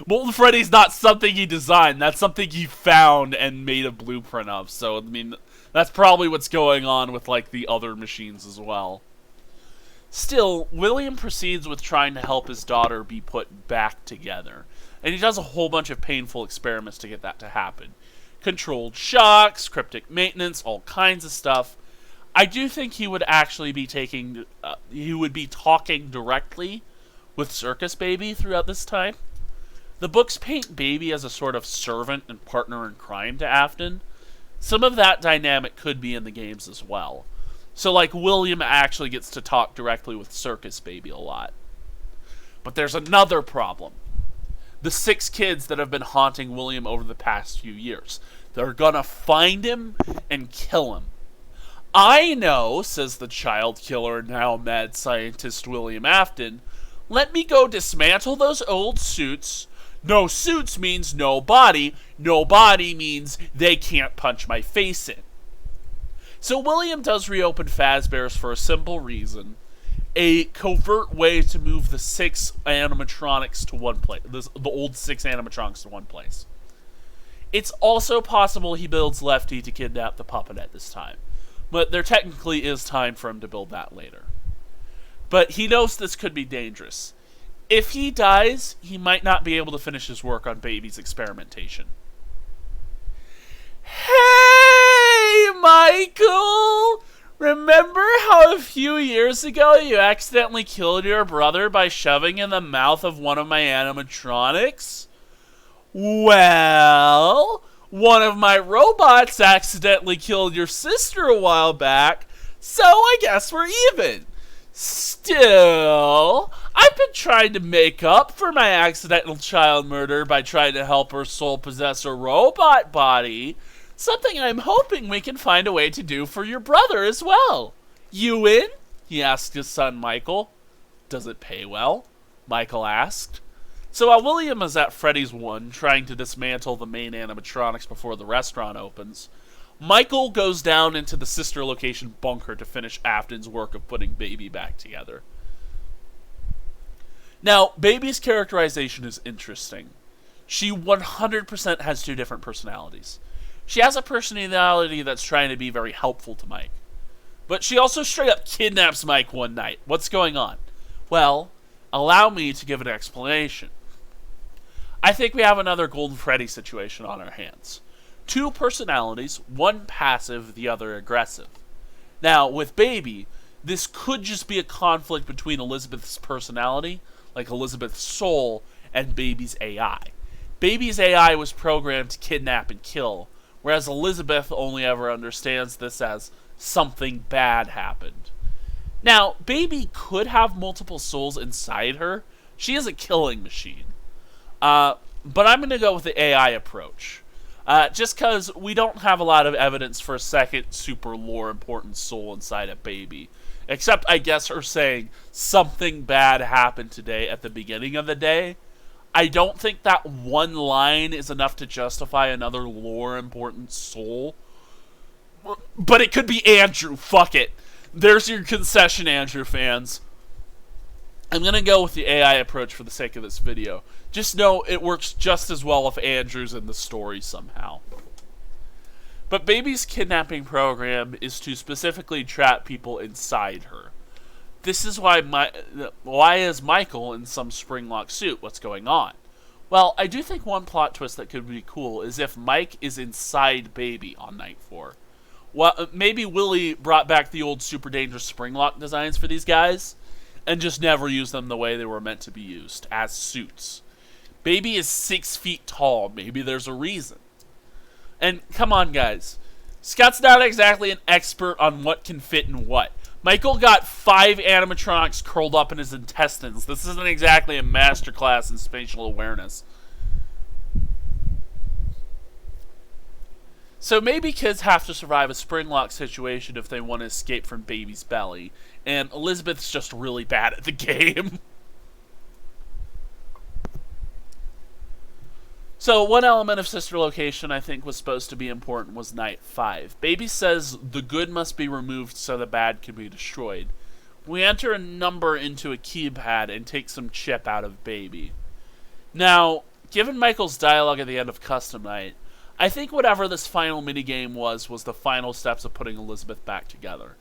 Molten Freddy's not something he designed. That's something he found and made a blueprint of. So, I mean, that's probably what's going on with, like, the other machines as well. Still, William proceeds with trying to help his daughter be put back together. And he does a whole bunch of painful experiments to get that to happen. Controlled shocks, cryptic maintenance, all kinds of stuff. I do think he would actually be talking directly with Circus Baby throughout this time. The books paint Baby as a sort of servant and partner in crime to Afton. Some of that dynamic could be in the games as well. So, like, William actually gets to talk directly with Circus Baby a lot. But there's another problem. The 6 kids that have been haunting William over the past few years. They're gonna find him and kill him. I know, says the child killer, now mad scientist William Afton. Let me go dismantle those old suits. No suits means no body. No body means they can't punch my face in. So William does reopen Fazbear's for a simple reason. A covert way to move the 6 animatronics to one place. The old 6 animatronics to one place. It's also possible he builds Lefty to kidnap the puppet at this time. But there technically is time for him to build that later. But he knows this could be dangerous. If he dies, he might not be able to finish his work on Baby's experimentation. Hey, Michael! Remember how a few years ago you accidentally killed your brother by shoving in the mouth of one of my animatronics? Well, one of my robots accidentally killed your sister a while back, so I guess we're even. Still, I've been trying to make up for my accidental child murder by trying to help her soul possess a robot body. Something I'm hoping we can find a way to do for your brother as well. You in? He asked his son Michael. Does it pay well? Michael asked. So while William is at Freddy's one trying to dismantle the main animatronics before the restaurant opens, Michael goes down into the sister location bunker to finish Afton's work of putting Baby back together. Now, Baby's characterization is interesting. She 100% has two different personalities. She has a personality that's trying to be very helpful to Mike. But she also straight up kidnaps Mike one night. What's going on? Well, allow me to give an explanation. I think we have another Golden Freddy situation on our hands. Two personalities, one passive, the other aggressive. Now, with Baby, this could just be a conflict between Elizabeth's personality, like Elizabeth's soul, and Baby's AI. Baby's AI was programmed to kidnap and kill, whereas Elizabeth only ever understands this as something bad happened. Now, Baby could have multiple souls inside her. She is a killing machine. But I'm going to go with the AI approach. Just because we don't have a lot of evidence for a second super lore important soul inside a Baby. Except, I guess, her saying, something bad happened today at the beginning of the day. I don't think that one line is enough to justify another lore important soul. But it could be Andrew. Fuck it. There's your concession, Andrew fans. I'm going to go with the AI approach for the sake of this video. Just know it works just as well if Andrew's in the story somehow. But Baby's kidnapping program is to specifically trap people inside her. This is why is Michael in some spring-lock suit? What's going on? Well, I do think one plot twist that could be cool is if Mike is inside Baby on night 4. Well, maybe Willie brought back the old super dangerous spring-lock designs for these guys and just never used them the way they were meant to be used, as suits. Baby is 6 feet tall. Maybe there's a reason. And come on, guys. Scott's not exactly an expert on what can fit in what. Michael got 5 animatronics curled up in his intestines. This isn't exactly a masterclass in spatial awareness. So maybe kids have to survive a spring-lock situation if they want to escape from Baby's belly. And Elizabeth's just really bad at the game. So one element of sister location I think was supposed to be important was night 5. Baby says the good must be removed so the bad can be destroyed. We enter a number into a keypad and take some chip out of Baby. Now, given Michael's dialogue at the end of Custom Night, I think whatever this final minigame was the final steps of putting Elizabeth back together.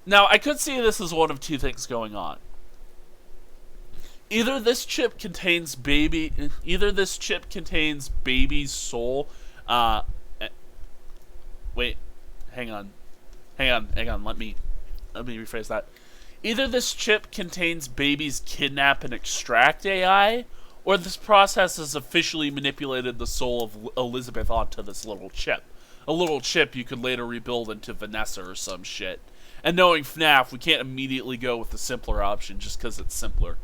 Now, I could see this as one of two things going on. Either this chip contains Baby's soul. Wait, hang on. Let me rephrase that. Either this chip contains Baby's kidnap and extract AI, or this process has officially manipulated the soul of Elizabeth onto this little chip. A little chip you could later rebuild into Vanessa or some shit. And knowing FNAF, we can't immediately go with the simpler option just because it's simpler.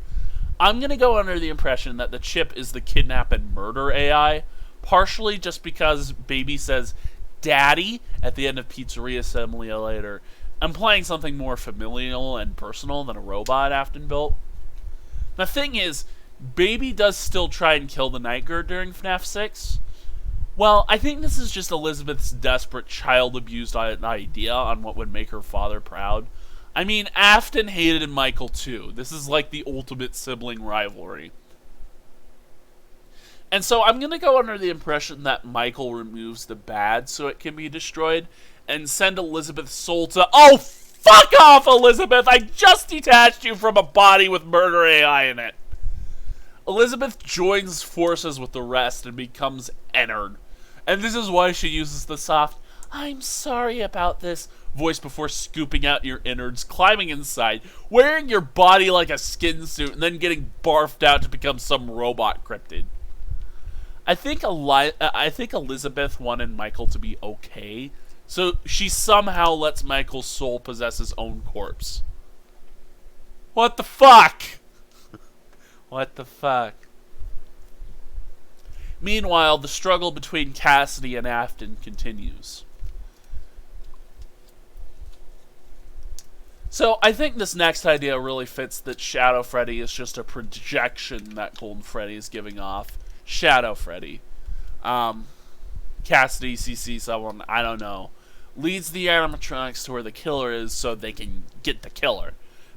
I'm going to go under the impression that the chip is the kidnap and murder AI, partially just because Baby says Daddy at the end of Pizzeria Simulator, implying something more familial and personal than a robot Afton built. The thing is, Baby does still try and kill the Night Guard during FNAF 6. Well, I think this is just Elizabeth's desperate child abused idea on what would make her father proud. I mean, Afton hated Michael too. This is like the ultimate sibling rivalry. And so I'm going to go under the impression that Michael removes the bad so it can be destroyed and send Elizabeth's soul to... Oh, fuck off, Elizabeth! I just detached you from a body with murder AI in it. Elizabeth joins forces with the rest and becomes Ennard. And this is why she uses the soft, I'm sorry about this. Voice before scooping out your innards, climbing inside, wearing your body like a skin suit, and then getting barfed out to become some robot cryptid. I think Elizabeth wanted Michael to be okay, so she somehow lets Michael's soul possess his own corpse. What the fuck? What the fuck? Meanwhile, the struggle between Cassidy and Afton continues. So, I think this next idea really fits that Shadow Freddy is just a projection that Golden Freddy is giving off. Shadow Freddy. Cassidy sees someone, I don't know, leads the animatronics to where the killer is so they can get the killer.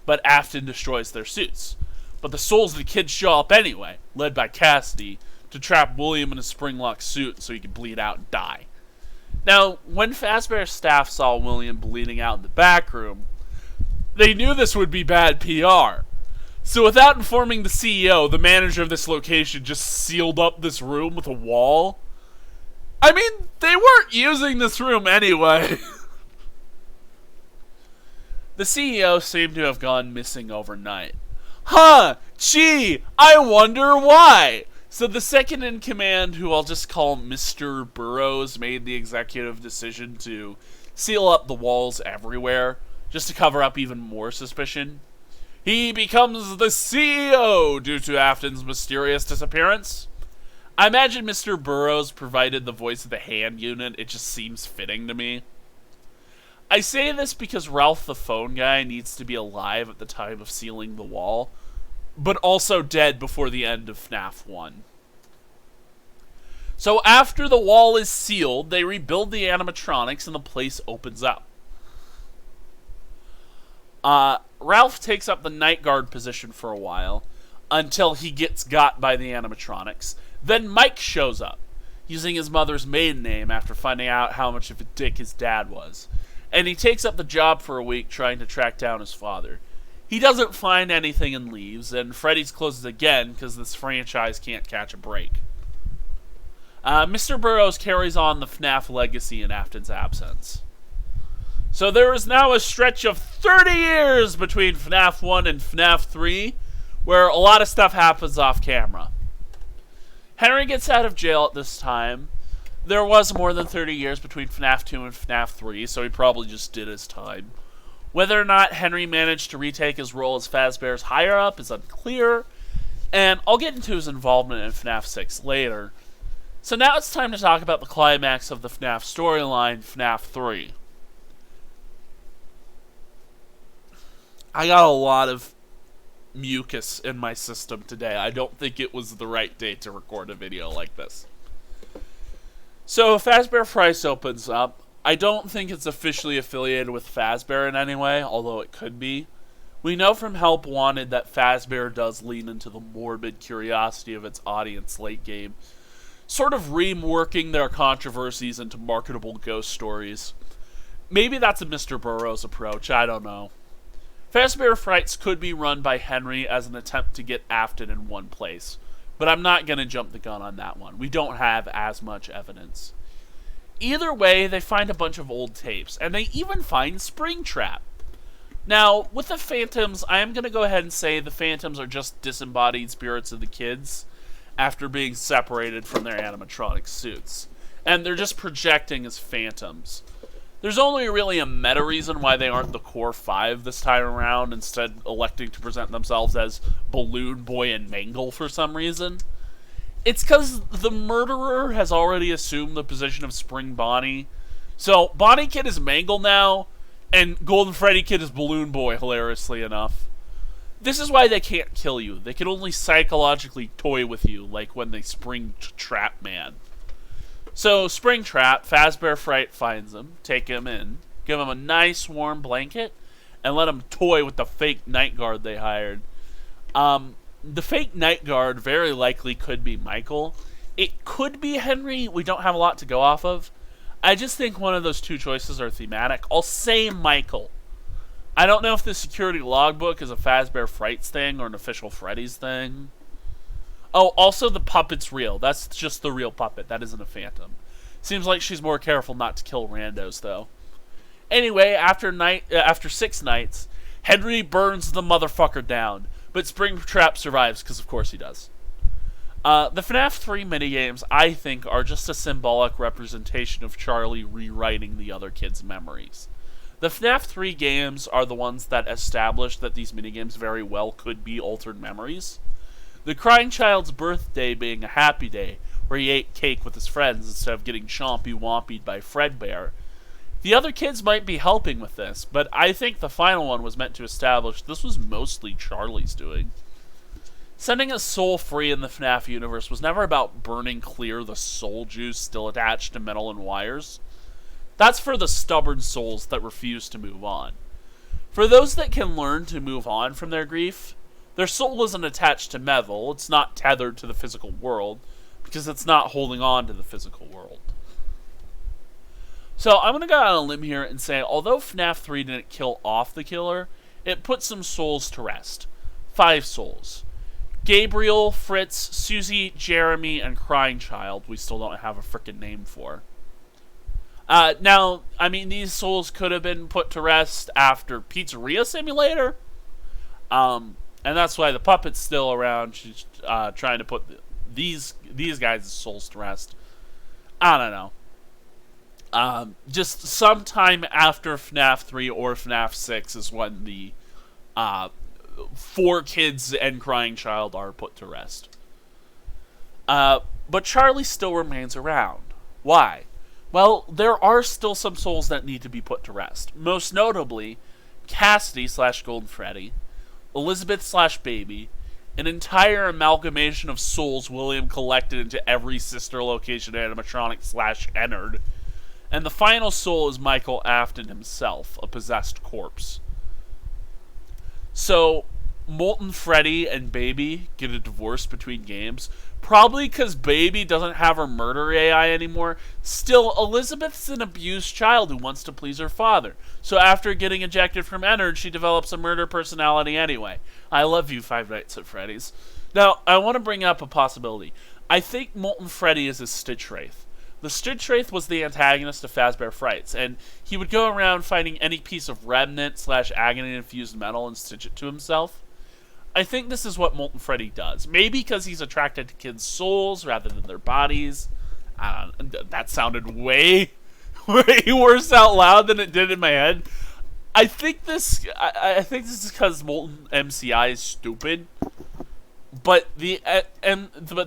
But Afton destroys their suits. But the souls of the kids show up anyway, led by Cassidy, to trap William in a spring-locked suit so he can bleed out and die. Now, when Fazbear's staff saw William bleeding out in the back room, they knew this would be bad PR. So without informing the CEO, the manager of this location just sealed up this room with a wall. I mean, they weren't using this room anyway. The CEO seemed to have gone missing overnight. Huh, gee, I wonder why. So the second in command, who I'll just call Mr. Burroughs, made the executive decision to seal up the walls everywhere, just to cover up even more suspicion. He becomes the CEO due to Afton's mysterious disappearance. I imagine Mr. Burroughs provided the voice of the hand unit. It just seems fitting to me. I say this because Ralph the phone guy needs to be alive at the time of sealing the wall, but also dead before the end of FNAF 1. So after the wall is sealed, they rebuild the animatronics and the place opens up. Ralph takes up the night guard position for a while, until he gets got by the animatronics. Then Mike shows up, using his mother's maiden name after finding out how much of a dick his dad was. And he takes up the job for a week trying to track down his father. He doesn't find anything and leaves, and Freddy's closes again because this franchise can't catch a break. Mr. Burroughs carries on the FNAF legacy in Afton's absence. So there is now a stretch of 30 years between FNAF 1 and FNAF 3, where a lot of stuff happens off camera. Henry gets out of jail at this time. There was more than 30 years between FNAF 2 and FNAF 3, so he probably just did his time. Whether or not Henry managed to retake his role as Fazbear's higher-up is unclear, and I'll get into his involvement in FNAF 6 later. So now it's time to talk about the climax of the FNAF storyline, FNAF 3. I got a lot of mucus in my system today. I don't think it was the right day to record a video like this. So Fazbear Fright opens up. I don't think it's officially affiliated with Fazbear in any way, although it could be. We know from Help Wanted that Fazbear does lean into the morbid curiosity of its audience late game, sort of reworking their controversies into marketable ghost stories. Maybe that's a Mr. Burroughs approach, I don't know. Fazbear Frights could be run by Henry as an attempt to get Afton in one place, but I'm not going to jump the gun on that one. We don't have as much evidence. Either way, they find a bunch of old tapes, and they even find Springtrap. Now, with the Phantoms, I am going to go ahead and say the Phantoms are just disembodied spirits of the kids after being separated from their animatronic suits, and they're just projecting as phantoms. There's only really a meta reason why they aren't the core 5 this time around, instead electing to present themselves as Balloon Boy and Mangle for some reason. It's because the murderer has already assumed the position of Spring Bonnie. So Bonnie Kid is Mangle now, and Golden Freddy Kid is Balloon Boy, hilariously enough. This is why they can't kill you. They can only psychologically toy with you, like when they Spring Trap Man. So, Springtrap, Fazbear Fright finds him, take him in, give him a nice warm blanket, and let him toy with the fake night guard they hired. The fake night guard very likely could be Michael. It could be Henry. We don't have a lot to go off of. I just think one of those two choices are thematic. I'll say Michael. I don't know if the security logbook is a Fazbear Frights thing or an official Freddy's thing. Oh, also the puppet's real. That's just the real puppet. That isn't a phantom. Seems like she's more careful not to kill randos, though. Anyway, after 6 nights, Henry burns the motherfucker down, but Springtrap survives, because of course he does. The FNAF 3 minigames, I think, are just a symbolic representation of Charlie rewriting the other kids' memories. The FNAF 3 games are the ones that established that these minigames very well could be altered memories. The crying child's birthday being a happy day, where he ate cake with his friends instead of getting chompy-wompied by Fredbear. The other kids might be helping with this, but I think the final one was meant to establish this was mostly Charlie's doing. Setting a soul free in the FNAF universe was never about burning clear the soul juice still attached to metal and wires. That's for the stubborn souls that refuse to move on. For those that can learn to move on from their grief, their soul isn't attached to metal, it's not tethered to the physical world, because it's not holding on to the physical world. So I'm going to go out on a limb here and say, although FNAF 3 didn't kill off the killer, it put some souls to rest. 5 souls. Gabriel, Fritz, Susie, Jeremy, and Crying Child, we still don't have a frickin' name for. Now, I mean, these souls could have been put to rest after Pizzeria Simulator. And that's why the puppet's still around. She's trying to put these guys' souls to rest. I don't know. Just sometime after FNAF 3 or FNAF 6 is when the 4 kids and Crying Child are put to rest. But Charlie still remains around. Why? Well, there are still some souls that need to be put to rest. Most notably, Cassidy / Golden Freddy, Elizabeth / Baby, an entire amalgamation of souls William collected into every sister location animatronic / Ennard, and the final soul is Michael Afton himself, a possessed corpse. So, Molten Freddy and Baby get a divorce between games, probably because Baby doesn't have her murder AI anymore. Still, Elizabeth's an abused child who wants to please her father, so after getting ejected from Ennard, she develops a murder personality anyway. I love you, Five Nights at Freddy's. Now, I want to bring up a possibility. I think Molten Freddy is a Stitch Wraith. The Stitch Wraith was the antagonist of Fazbear Frights, and he would go around finding any piece of remnant / agony-infused metal and stitch it to himself. I think this is what Molten Freddy does. Maybe because he's attracted to kids' souls rather than their bodies. That sounded way worse out loud than it did in my head. I think this is because Molten MCI is stupid. But the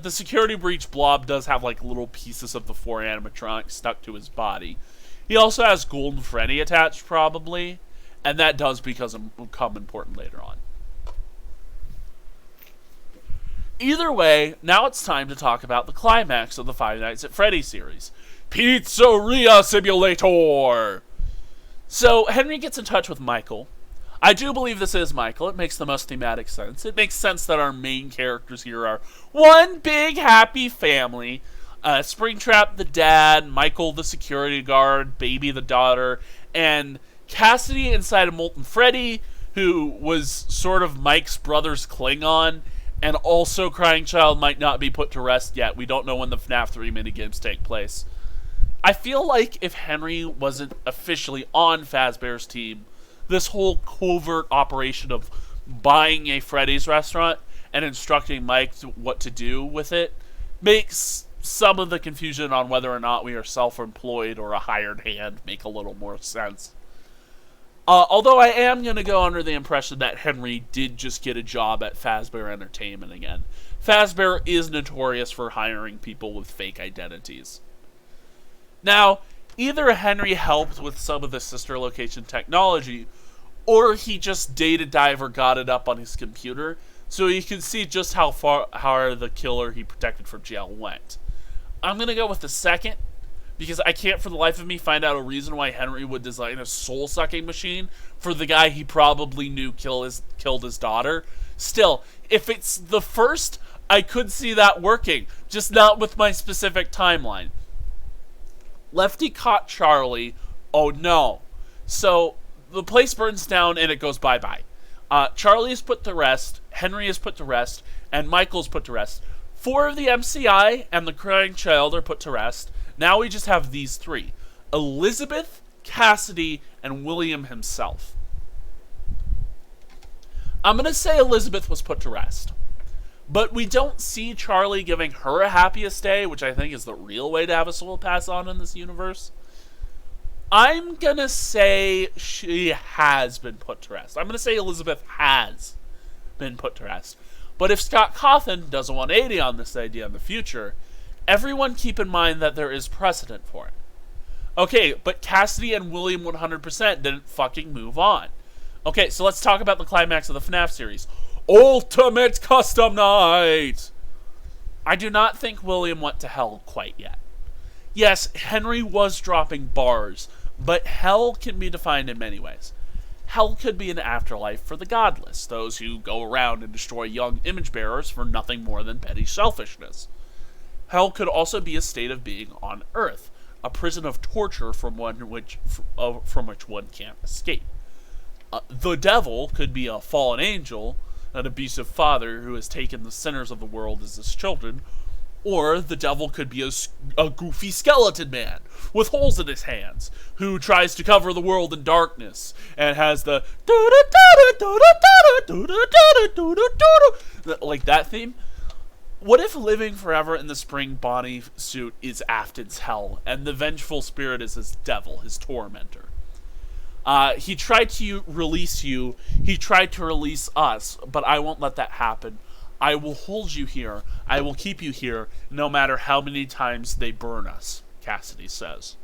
security breach blob does have like little pieces of the 4 animatronics stuck to his body. He also has Golden Freddy attached probably, and that does become important later on. Either way, now it's time to talk about the climax of the Five Nights at Freddy's series, Pizzeria Simulator. So Henry gets in touch with Michael. I do believe this is Michael. It makes the most thematic sense. It makes sense that our main characters here are one big happy family. Springtrap the dad, Michael the security guard, Baby the daughter, and Cassidy inside of Molten Freddy, who was sort of Mike's brother's Klingon, and also Crying Child might not be put to rest yet. We don't know when the FNAF 3 minigames take place. I feel like if Henry wasn't officially on Fazbear's team, this whole covert operation of buying a Freddy's restaurant and instructing Mike what to do with it makes some of the confusion on whether or not we are self-employed or a hired hand make a little more sense. Although I am going to go under the impression that Henry did just get a job at Fazbear Entertainment again. Fazbear is notorious for hiring people with fake identities. Now, either Henry helped with some of the sister location technology, or he just data diver got it up on his computer, so he could see just how far the killer he protected from jail went. I'm going to go with the second, because I can't for the life of me find out a reason why Henry would design a soul-sucking machine for the guy he probably knew killed his daughter. Still, if it's the first, I could see that working, just not with my specific timeline. Lefty caught Charlie. Oh no. So, the place burns down and it goes bye-bye. Charlie is put to rest, Henry is put to rest, and Michael's put to rest. 4 of the MCI and the Crying Child are put to rest. Now we just have these three: Elizabeth, Cassidy, and William himself. I'm going to say Elizabeth was put to rest. But we don't see Charlie giving her a happiest day, which I think is the real way to have a soul pass on in this universe. I'm going to say she has been put to rest. I'm going to say Elizabeth has been put to rest. But if Scott Cawthon does a 180 on this idea in the future, everyone keep in mind that there is precedent for it. Okay, but Cassidy and William 100% didn't fucking move on. Okay, so let's talk about the climax of the FNAF series. Ultimate Custom Night! I do not think William went to hell quite yet. Yes, Henry was dropping bars, but hell can be defined in many ways. Hell could be an afterlife for the godless, those who go around and destroy young image bearers for nothing more than petty selfishness. Hell could also be a state of being on Earth, a prison of torture from which one can't escape. The devil could be a fallen angel, an abusive father who has taken the sinners of the world as his children, or the devil could be a goofy skeleton man with holes in his hands who tries to cover the world in darkness and has the like that theme. What if living forever in the spring Bonnie suit is Afton's hell and the vengeful spirit is his devil, his tormentor? He tried to release you. He tried to release us, but I won't let that happen. I will hold you here. I will keep you here, no matter how many times they burn us, Cassidy says.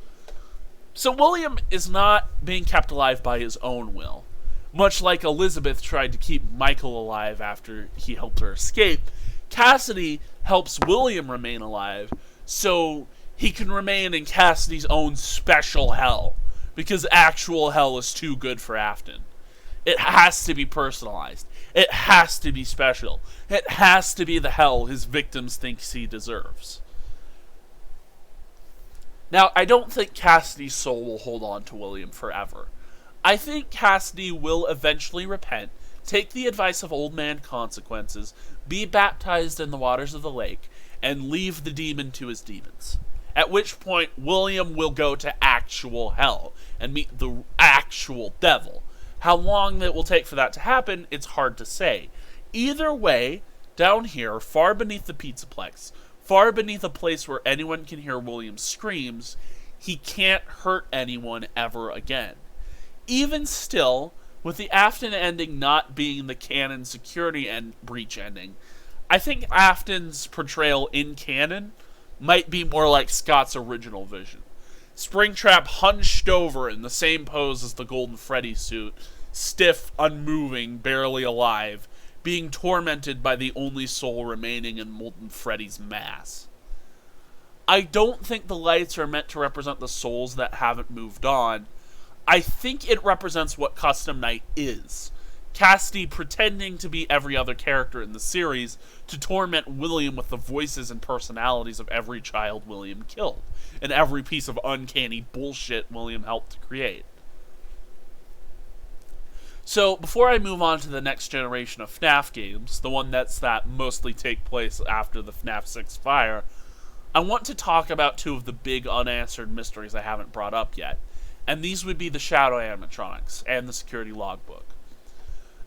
So William is not being kept alive by his own will. Much like Elizabeth tried to keep Michael alive after he helped her escape, Cassidy helps William remain alive so he can remain in Cassidy's own special hell. Because actual hell is too good for Afton. It has to be personalized. It has to be special. It has to be the hell his victims think he deserves. Now, I don't think Cassidy's soul will hold on to William forever. I think Cassidy will eventually repent, take the advice of Old Man Consequences, be baptized in the waters of the lake, and leave the demon to his demons. At which point, William will go to actual hell and meet the actual devil. How long it will take for that to happen, it's hard to say. Either way, down here, far beneath the Pizzaplex, far beneath a place where anyone can hear William's screams, he can't hurt anyone ever again. Even still, with the Afton ending not being the canon security breach ending, I think Afton's portrayal in canon might be more like Scott's original vision. Springtrap hunched over in the same pose as the Golden Freddy suit, stiff, unmoving, barely alive, being tormented by the only soul remaining in Molten Freddy's mass. I don't think the lights are meant to represent the souls that haven't moved on. I think it represents what Custom Night is. Cassidy pretending to be every other character in the series to torment William with the voices and personalities of every child William killed, and every piece of uncanny bullshit William helped to create. So, before I move on to the next generation of FNAF games, the one that mostly take place after the FNAF 6 fire, I want to talk about two of the big unanswered mysteries I haven't brought up yet, and these would be the Shadow animatronics and the security logbook.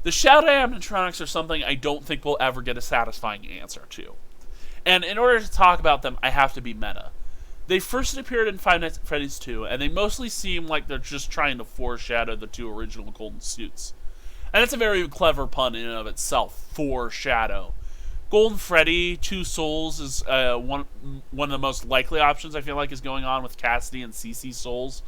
The Shadow animatronics are something I don't think we'll ever get a satisfying answer to. And in order to talk about them, I have to be meta. They first appeared in Five Nights at Freddy's 2, and they mostly seem like they're just trying to foreshadow the two original golden suits. And it's a very clever pun in and of itself, foreshadow. Golden Freddy, Two Souls, is one of the most likely options I feel like is going on with Cassidy and Cece's souls.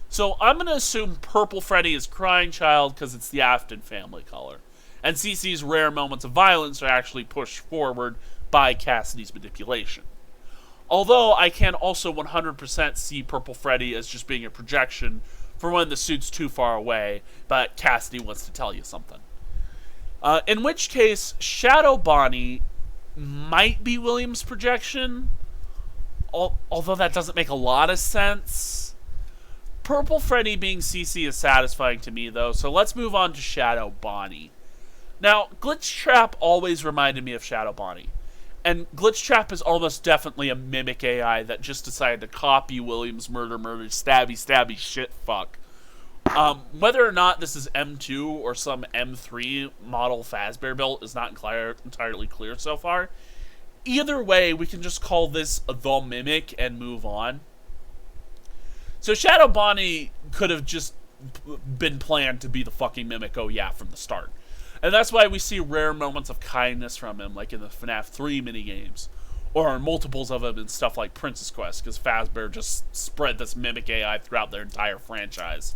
So I'm going to assume Purple Freddy is Crying Child because it's the Afton family color. And Cece's rare moments of violence are actually pushed forward by Cassidy's manipulation. Although I can also 100% see Purple Freddy as just being a projection for when the suit's too far away, but Cassidy wants to tell you something. In which case, Shadow Bonnie might be William's projection, although that doesn't make a lot of sense. Purple Freddy being Cece is satisfying to me, though, so let's move on to Shadow Bonnie. Now, Glitch Trap always reminded me of Shadow Bonnie. And Glitch Trap is almost definitely a mimic AI that just decided to copy William's murder, stabby shit fuck. Whether or not this is M2 or some M3 model Fazbear build is not entirely clear so far. Either way, we can just call this the Mimic and move on. So Shadow Bonnie could have just been planned to be the fucking Mimic, oh yeah, from the start. And that's why we see rare moments of kindness from him, like in the FNAF 3 minigames, or multiples of them in stuff like Princess Quest, because Fazbear just spread this Mimic AI throughout their entire franchise.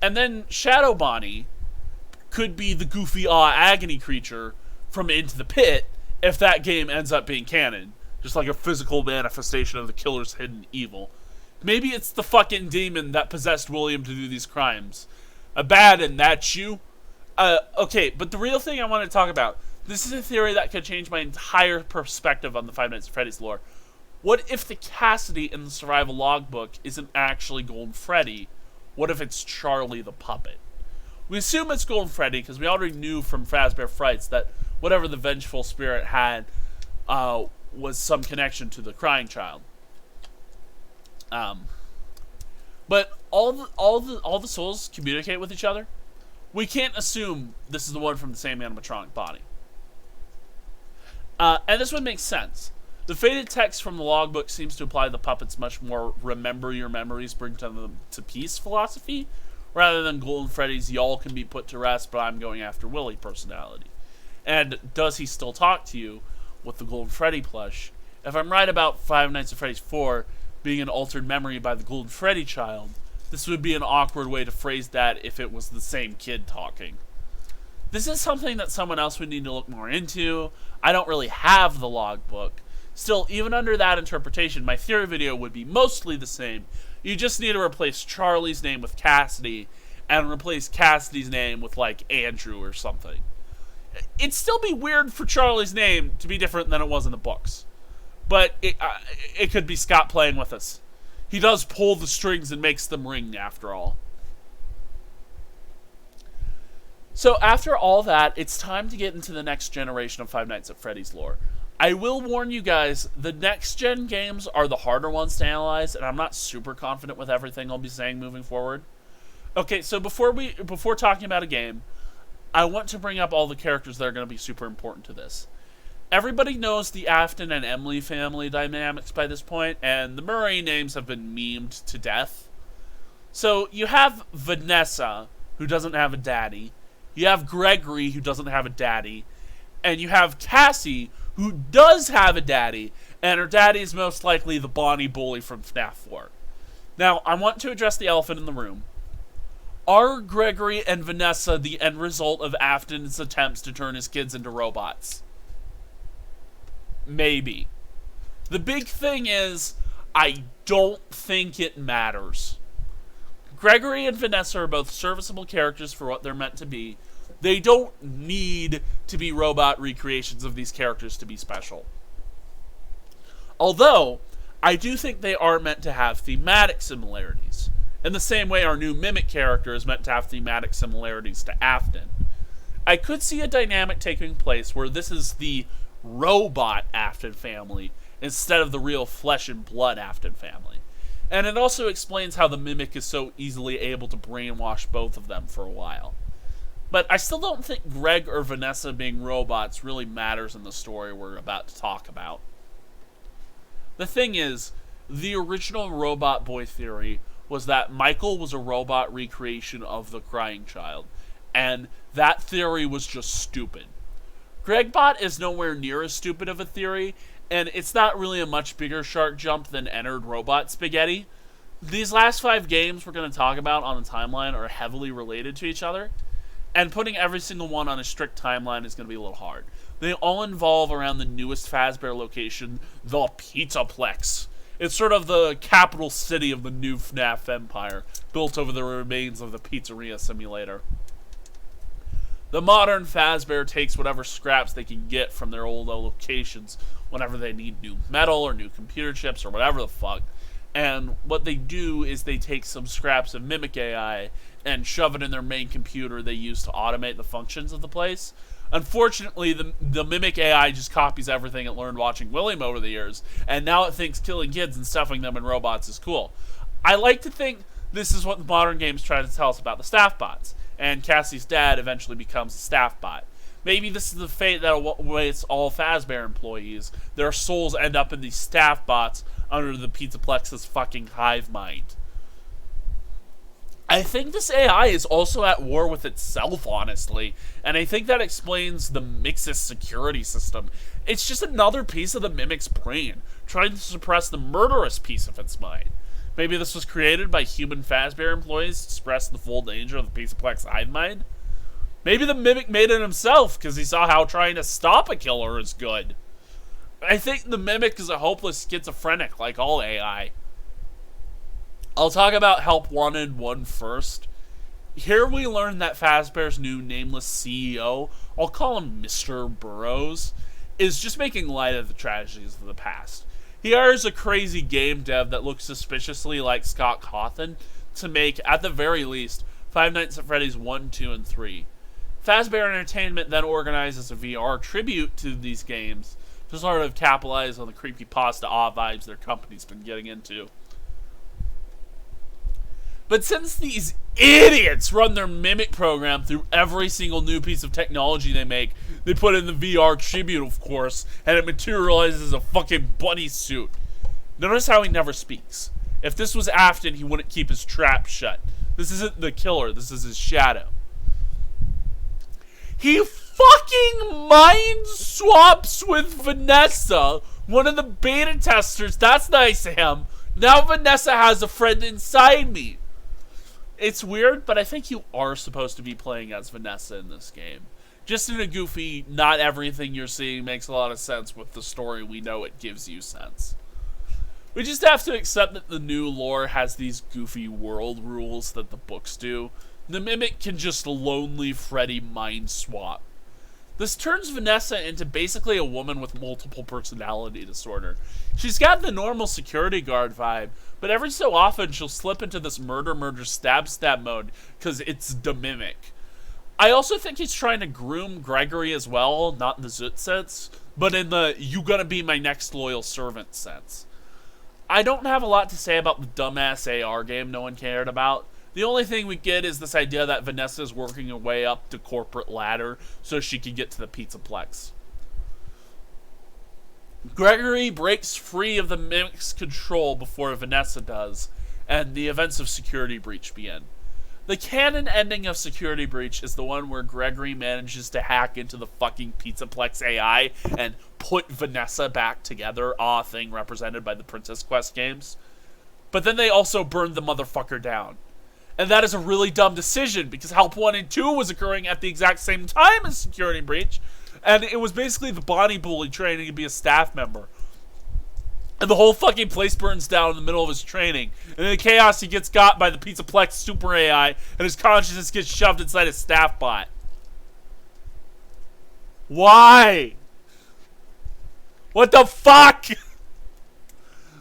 And then Shadow Bonnie could be the goofy agony creature from Into the Pit if that game ends up being canon. Just like a physical manifestation of the killer's hidden evil. Maybe it's the fucking demon that possessed William to do these crimes. A bad and that's you? Okay, but the real thing I want to talk about, this is a theory that could change my entire perspective on the Five Nights at Freddy's lore. What if the Cassidy in the survival logbook isn't actually Golden Freddy? What if it's Charlie the puppet? We assume it's Golden Freddy because we already knew from Fazbear Frights that whatever the vengeful spirit had was some connection to the crying child. But all the souls communicate with each other. We can't assume this is the one from the same animatronic body. And this would make sense. The faded text from the logbook seems to apply the puppet's much more remember your memories, bring them to peace philosophy, rather than Golden Freddy's y'all can be put to rest, but I'm going after Willie personality. And does he still talk to you with the Golden Freddy plush? If I'm right about Five Nights at Freddy's 4 being an altered memory by the Golden Freddy child, this would be an awkward way to phrase that if it was the same kid talking. This is something that someone else would need to look more into. I don't really have the logbook. Still, even under that interpretation, my theory video would be mostly the same. You just need to replace Charlie's name with Cassidy, and replace Cassidy's name with, like, Andrew or something. It'd still be weird for Charlie's name to be different than it was in the books. But it could be Scott playing with us. He does pull the strings and makes them ring, after all. So after all that, it's time to get into the next generation of Five Nights at Freddy's lore. I will warn you guys, the next-gen games are the harder ones to analyze, and I'm not super confident with everything I'll be saying moving forward. Okay, so before talking about a game, I want to bring up all the characters that are going to be super important to this. Everybody knows the Afton and Emily family dynamics by this point, and the Murray names have been memed to death. So you have Vanessa, who doesn't have a daddy. You have Gregory, who doesn't have a daddy. And you have Cassie, who does have a daddy, and her daddy is most likely the Bonnie bully from FNAF 4. Now, I want to address the elephant in the room. Are Gregory and Vanessa the end result of Afton's attempts to turn his kids into robots? Maybe. The big thing is, I don't think it matters. Gregory and Vanessa are both serviceable characters for what they're meant to be. They don't need to be robot recreations of these characters to be special. Although, I do think they are meant to have thematic similarities. In the same way our new Mimic character is meant to have thematic similarities to Afton. I could see a dynamic taking place where this is the robot Afton family instead of the real flesh and blood Afton family. And it also explains how the Mimic is so easily able to brainwash both of them for a while. But I still don't think Greg or Vanessa being robots really matters in the story we're about to talk about. The thing is, the original robot boy theory was that Michael was a robot recreation of the crying child, and that theory was just stupid. Gregbot is nowhere near as stupid of a theory, and it's not really a much bigger shark jump than Entered Robot Spaghetti. These last 5 games we're going to talk about on the timeline are heavily related to each other, and putting every single one on a strict timeline is going to be a little hard. They all involve around the newest Fazbear location, the Pizzaplex. It's sort of the capital city of the new FNAF empire, built over the remains of the pizzeria simulator. The modern Fazbear takes whatever scraps they can get from their old locations whenever they need new metal or new computer chips or whatever the fuck. And what they do is they take some scraps of Mimic AI and shove it in their main computer they use to automate the functions of the place. Unfortunately, the Mimic AI just copies everything it learned watching William over the years, and now it thinks killing kids and stuffing them in robots is cool. I like to think this is what the modern games try to tell us about the staff bots, and Cassie's dad eventually becomes a staff bot. Maybe this is the fate that awaits all Fazbear employees. Their souls end up in these staff bots under the Pizzaplex's fucking hive mind. I think this AI is also at war with itself, honestly, and I think that explains the Mix's security system. It's just another piece of the Mimic's brain, trying to suppress the murderous piece of its mind. Maybe this was created by human Fazbear employees to express the full danger of the Pizzaplex hive mind? Maybe the Mimic made it himself because he saw how trying to stop a killer is good. I think the Mimic is a hopeless schizophrenic like all AI. I'll talk about Help Wanted 1 first. Here we learn that Fazbear's new nameless CEO, I'll call him Mr. Burrows, is just making light of the tragedies of the past. He hires a crazy game dev that looks suspiciously like Scott Cawthon to make, at the very least, Five Nights at Freddy's 1, 2, and 3. Fazbear Entertainment then organizes a VR tribute to these games to sort of capitalize on the creepypasta awe vibes their company's been getting into. But since these idiots run their Mimic program through every single new piece of technology they make, they put in the VR tribute, of course, and it materializes as a fucking bunny suit. Notice how he never speaks. If this was Afton, he wouldn't keep his trap shut. This isn't the killer, this is his shadow. He fucking mind swaps with Vanessa, one of the beta testers. That's nice of him. Now Vanessa has a friend inside me. It's weird, but I think you are supposed to be playing as Vanessa in this game. Just in a goofy, not everything you're seeing makes a lot of sense with the story we know it gives you sense. We just have to accept that the new lore has these goofy world rules that the books do. The Mimic can just lonely Freddy mind swap. This turns Vanessa into basically a woman with multiple personality disorder. She's got the normal security guard vibe, but every so often she'll slip into this murder, stab mode, because it's the Mimic. I also think he's trying to groom Gregory as well, not in the Zoot sense, but in the you gonna be my next loyal servant sense. I don't have a lot to say about the dumbass AR game no one cared about. The only thing we get is this idea that Vanessa is working her way up the corporate ladder so she can get to the Pizzaplex. Gregory breaks free of the Mimic's control before Vanessa does, and the events of Security Breach begin. The canon ending of Security Breach is the one where Gregory manages to hack into the fucking Pizzaplex AI and put Vanessa back together, a thing represented by the Princess Quest games. But then they also burned the motherfucker down. And that is a really dumb decision, because Help 1 and 2 was occurring at the exact same time as Security Breach, and it was basically the Bonnie Bully training to be a staff member. And the whole fucking place burns down in the middle of his training. And in the chaos, he gets got by the Pizzaplex super AI, and his consciousness gets shoved inside a staff bot. Why? What the fuck?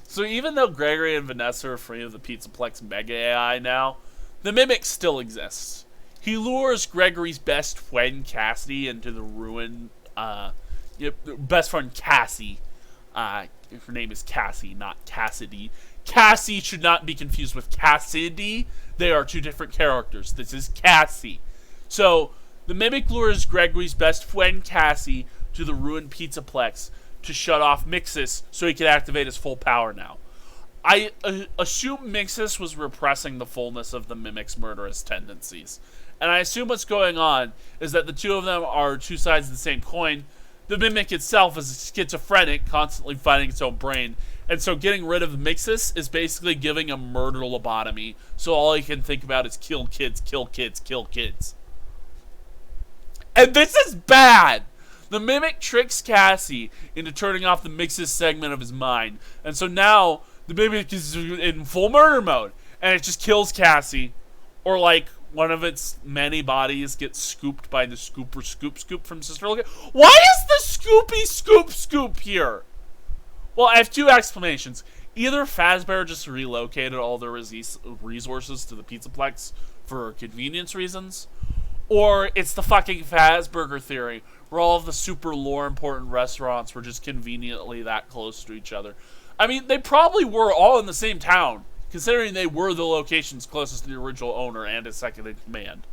So even though Gregory and Vanessa are free of the Pizzaplex Mega AI now, the Mimic still exists. He lures Gregory's best friend Cassidy into the ruin. Best friend Cassie. Her name is Cassie, not Cassidy. Cassie should not be confused with Cassidy. They are two different characters. This is Cassie. So the Mimic lures Gregory's best friend Cassie to the ruined Pizzaplex to shut off Mixus so he can activate his full power now. I assume Mixus was repressing the fullness of the Mimic's murderous tendencies. And I assume what's going on is that the two of them are two sides of the same coin. The Mimic itself is schizophrenic, constantly fighting its own brain. And so getting rid of Mixus is basically giving him murder lobotomy. So all he can think about is kill kids, kill kids, kill kids. And this is bad! The Mimic tricks Cassie into turning off the Mixus segment of his mind. And so now the Mimic is in full murder mode. And it just kills Cassie. Or like one of its many bodies gets scooped by the Scooper Scoop from Sister Look. Why is the Scoopy Scoop here? Well, I have two explanations. Either Fazbear just relocated all their resources to the Pizzaplex for convenience reasons, or it's the fucking Fazburger theory, where all of the super lore important restaurants were just conveniently that close to each other. I mean, they probably were all in the same town, considering they were the locations closest to the original owner and his second in command.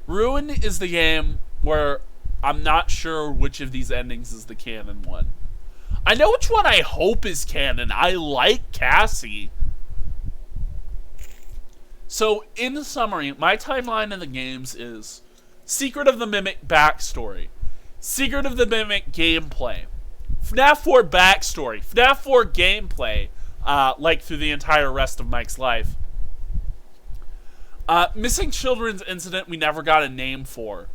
Ruin is the game where I'm not sure which of these endings is the canon one. I know which one I hope is canon. I like Cassie. So, in summary, my timeline in the games is Secret of the Mimic backstory, Secret of the Mimic gameplay, FNAF 4 backstory, FNAF 4 gameplay, like through the entire rest of Mike's life. Missing Children's Incident we never got a name for.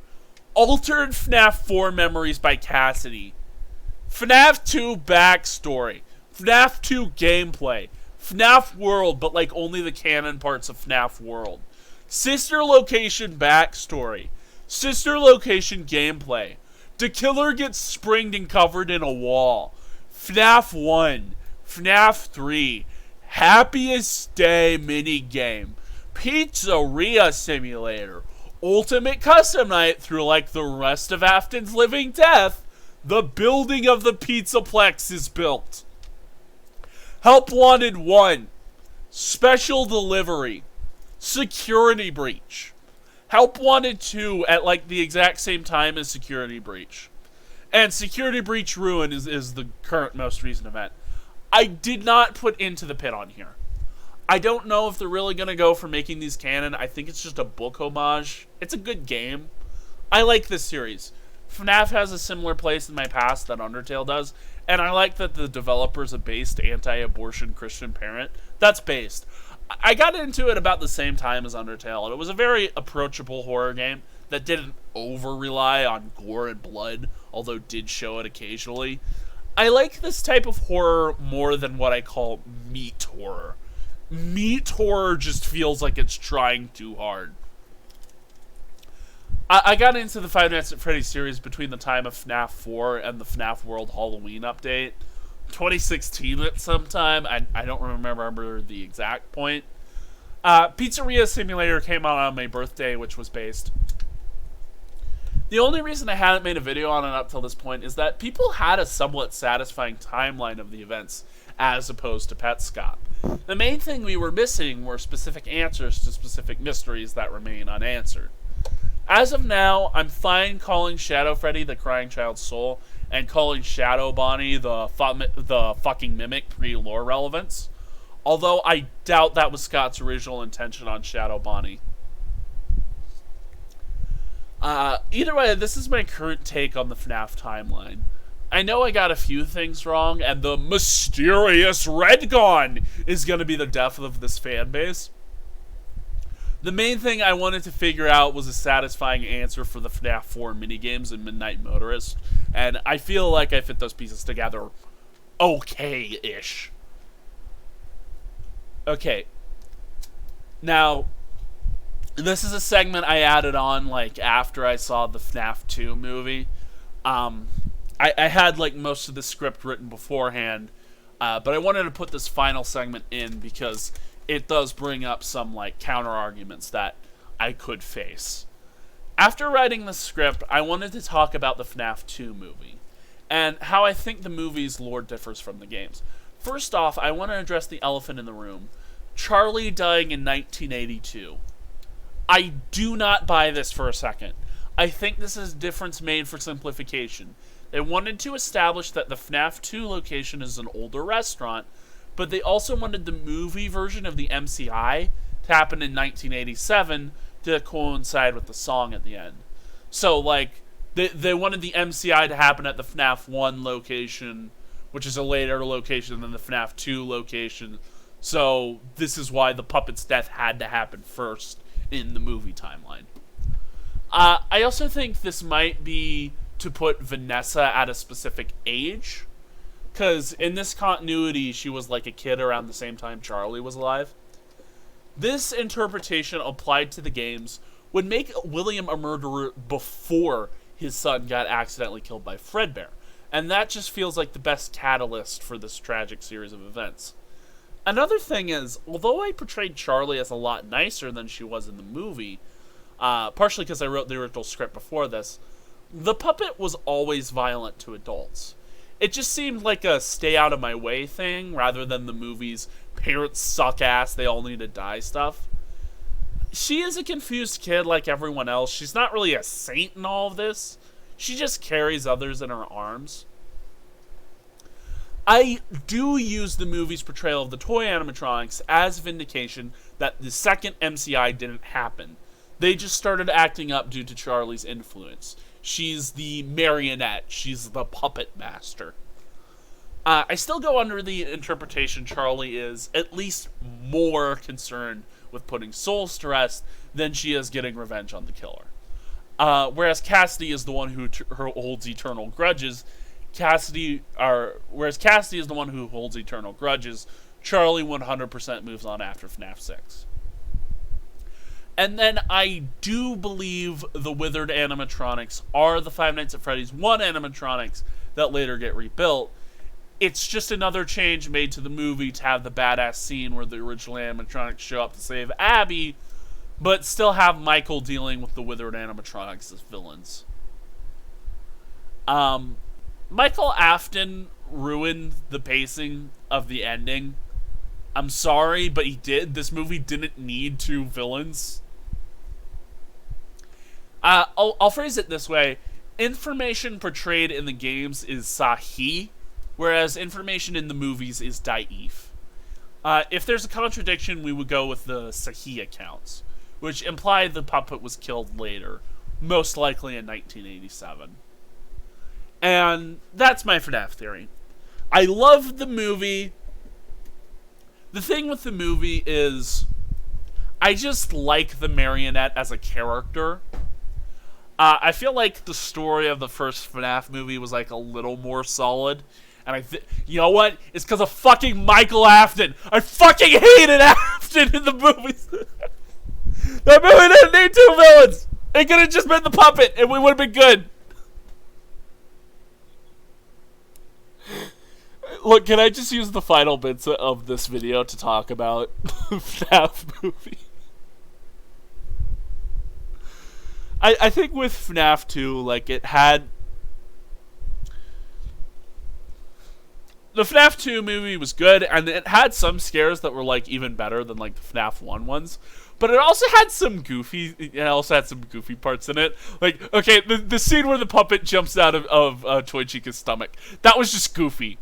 Altered FNAF 4 Memories by Cassidy. FNAF 2 backstory. FNAF 2 gameplay. FNAF World, but like only the canon parts of FNAF World. Sister Location backstory. Sister Location gameplay. The killer gets springed and covered in a wall. FNAF 1. FNAF 3. Happiest Day minigame. Pizzeria Simulator. Ultimate Custom Night through like the rest of Afton's Living Death. The building of the Pizzaplex is built. Help Wanted 1. Special Delivery. Security Breach. Help Wanted 2 at like the exact same time as Security Breach. And Security Breach Ruin is the current most recent event. I did not put Into the Pit on here. I don't know if they're really going to go for making these canon. I think it's just a book homage. It's a good game. I like this series. FNAF has a similar place in my past that Undertale does, and I like that the developer's a based anti-abortion Christian parent. That's based. I got into it about the same time as Undertale, and it was a very approachable horror game that didn't over-rely on gore and blood, although did show it occasionally. I like this type of horror more than what I call meat horror. Meat horror just feels like it's trying too hard. I got into the Five Nights at Freddy's series between the time of FNAF 4 and the FNAF World Halloween update. 2016 at some time. I don't remember the exact point. Pizzeria Simulator came out on my birthday, which was based. The only reason I hadn't made a video on it up till this point is that people had a somewhat satisfying timeline of the events as opposed to Petscop. The main thing we were missing were specific answers to specific mysteries that remain unanswered. As of now, I'm fine calling Shadow Freddy the Crying Child's Soul and calling Shadow Bonnie the fucking Mimic pre-lore relevance, although I doubt that was Scott's original intention on Shadow Bonnie. Either way, this is my current take on the FNAF timeline. I know I got a few things wrong, and the mysterious Redgon is going to be the death of this fan base. The main thing I wanted to figure out was a satisfying answer for the FNAF 4 minigames and Midnight Motorist, and I feel like I fit those pieces together okay-ish. Okay. Now, this is a segment I added on, like, after I saw the FNAF 2 movie. I had, like, most of the script written beforehand, but I wanted to put this final segment in because it does bring up some, like, counter-arguments that I could face. After writing the script, I wanted to talk about the FNAF 2 movie, and how I think the movie's lore differs from the games. First off, I want to address the elephant in the room. Charlie dying in 1982. I do not buy this for a second. I think this is a difference made for simplification. They wanted to establish that the FNAF 2 location is an older restaurant, but they also wanted the movie version of the MCI to happen in 1987 to coincide with the song at the end. So, like, they wanted the MCI to happen at the FNAF 1 location, which is a later location than the FNAF 2 location. So, this is why the puppet's death had to happen first in the movie timeline. I also think this might be to put Vanessa at a specific age, because in this continuity, she was like a kid around the same time Charlie was alive. This interpretation applied to the games would make William a murderer before his son got accidentally killed by Fredbear, and that just feels like the best catalyst for this tragic series of events. Another thing is, although I portrayed Charlie as a lot nicer than she was in the movie, partially because I wrote the original script before this, the puppet was always violent to adults. It just seemed like a stay out of my way thing rather than the movie's parents suck ass, they all need to die stuff. She is a confused kid like everyone else. She's not really a saint in all of this. She just carries others in her arms. I do use the movie's portrayal of the toy animatronics as vindication that the second MCI didn't happen. They just started acting up due to Charlie's influence. She's the marionette. She's the puppet master. I still go under the interpretation Charlie is at least more concerned with putting souls to rest than she is getting revenge on the killer. Whereas Cassidy is the one who holds eternal grudges. Whereas Cassidy is the one who holds eternal grudges, Charlie 100% moves on after FNAF 6. And then I do believe the withered animatronics are the Five Nights at Freddy's 1 animatronics that later get rebuilt. It's just another change made to the movie to have the badass scene where the original animatronics show up to save Abby, but still have Michael dealing with the withered animatronics as villains. Michael Afton ruined the pacing of the ending. I'm sorry, but he did. This movie didn't need two villains. I'll phrase it this way. Information portrayed in the games is Sahi, whereas information in the movies is Daif. If there's a contradiction, we would go with the Sahi accounts, which imply the puppet was killed later, most likely in 1987. And that's my FNAF theory. I love the movie. The thing with the movie is I just like the marionette as a character. I feel like the story of the first FNAF movie was like a little more solid. And you know what? It's because of fucking Michael Afton. I fucking hated Afton in the movies. That movie didn't need two villains. It could have just been the puppet and we would have been good. Look, can I just use the final bits of this video to talk about the FNAF movie? I think with FNAF 2, like, it had... The FNAF 2 movie was good, and it had some scares that were, like, even better than, like, the FNAF 1 ones. But it also had some goofy parts in it. Like, okay, the scene where the puppet jumps out of Toy Chica's stomach. That was just goofy.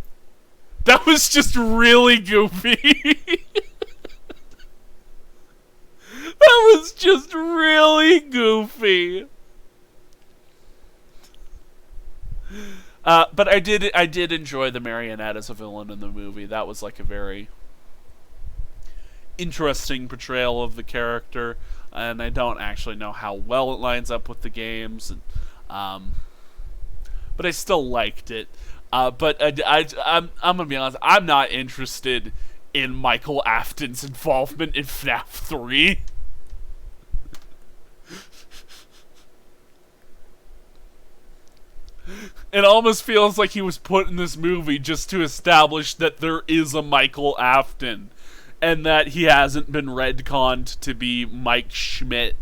That was just really goofy. That was just really goofy. But I did enjoy the marionette as a villain in the movie. That was like a very interesting portrayal of the character, and I don't actually know how well it lines up with the games. But I still liked it. But I'm gonna be honest. I'm not interested in Michael Afton's involvement in FNAF 3. It almost feels like he was put in this movie just to establish that there is a Michael Afton, and that he hasn't been retconned to be Mike Schmidt.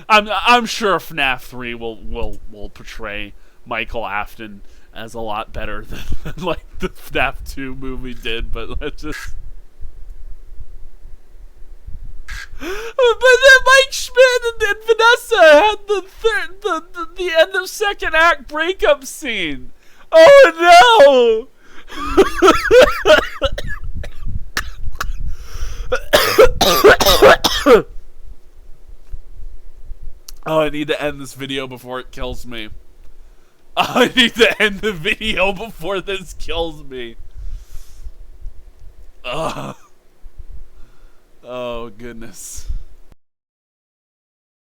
I'm sure FNAF 3 will portray Michael Afton as a lot better than like the FNAF 2 movie did, but let's just... But then Mike Schmidt and Vanessa had the end of second act breakup scene. Oh no! Oh, I need to end this video before it kills me. I need to end the video before this kills me. Ugh. Oh, goodness.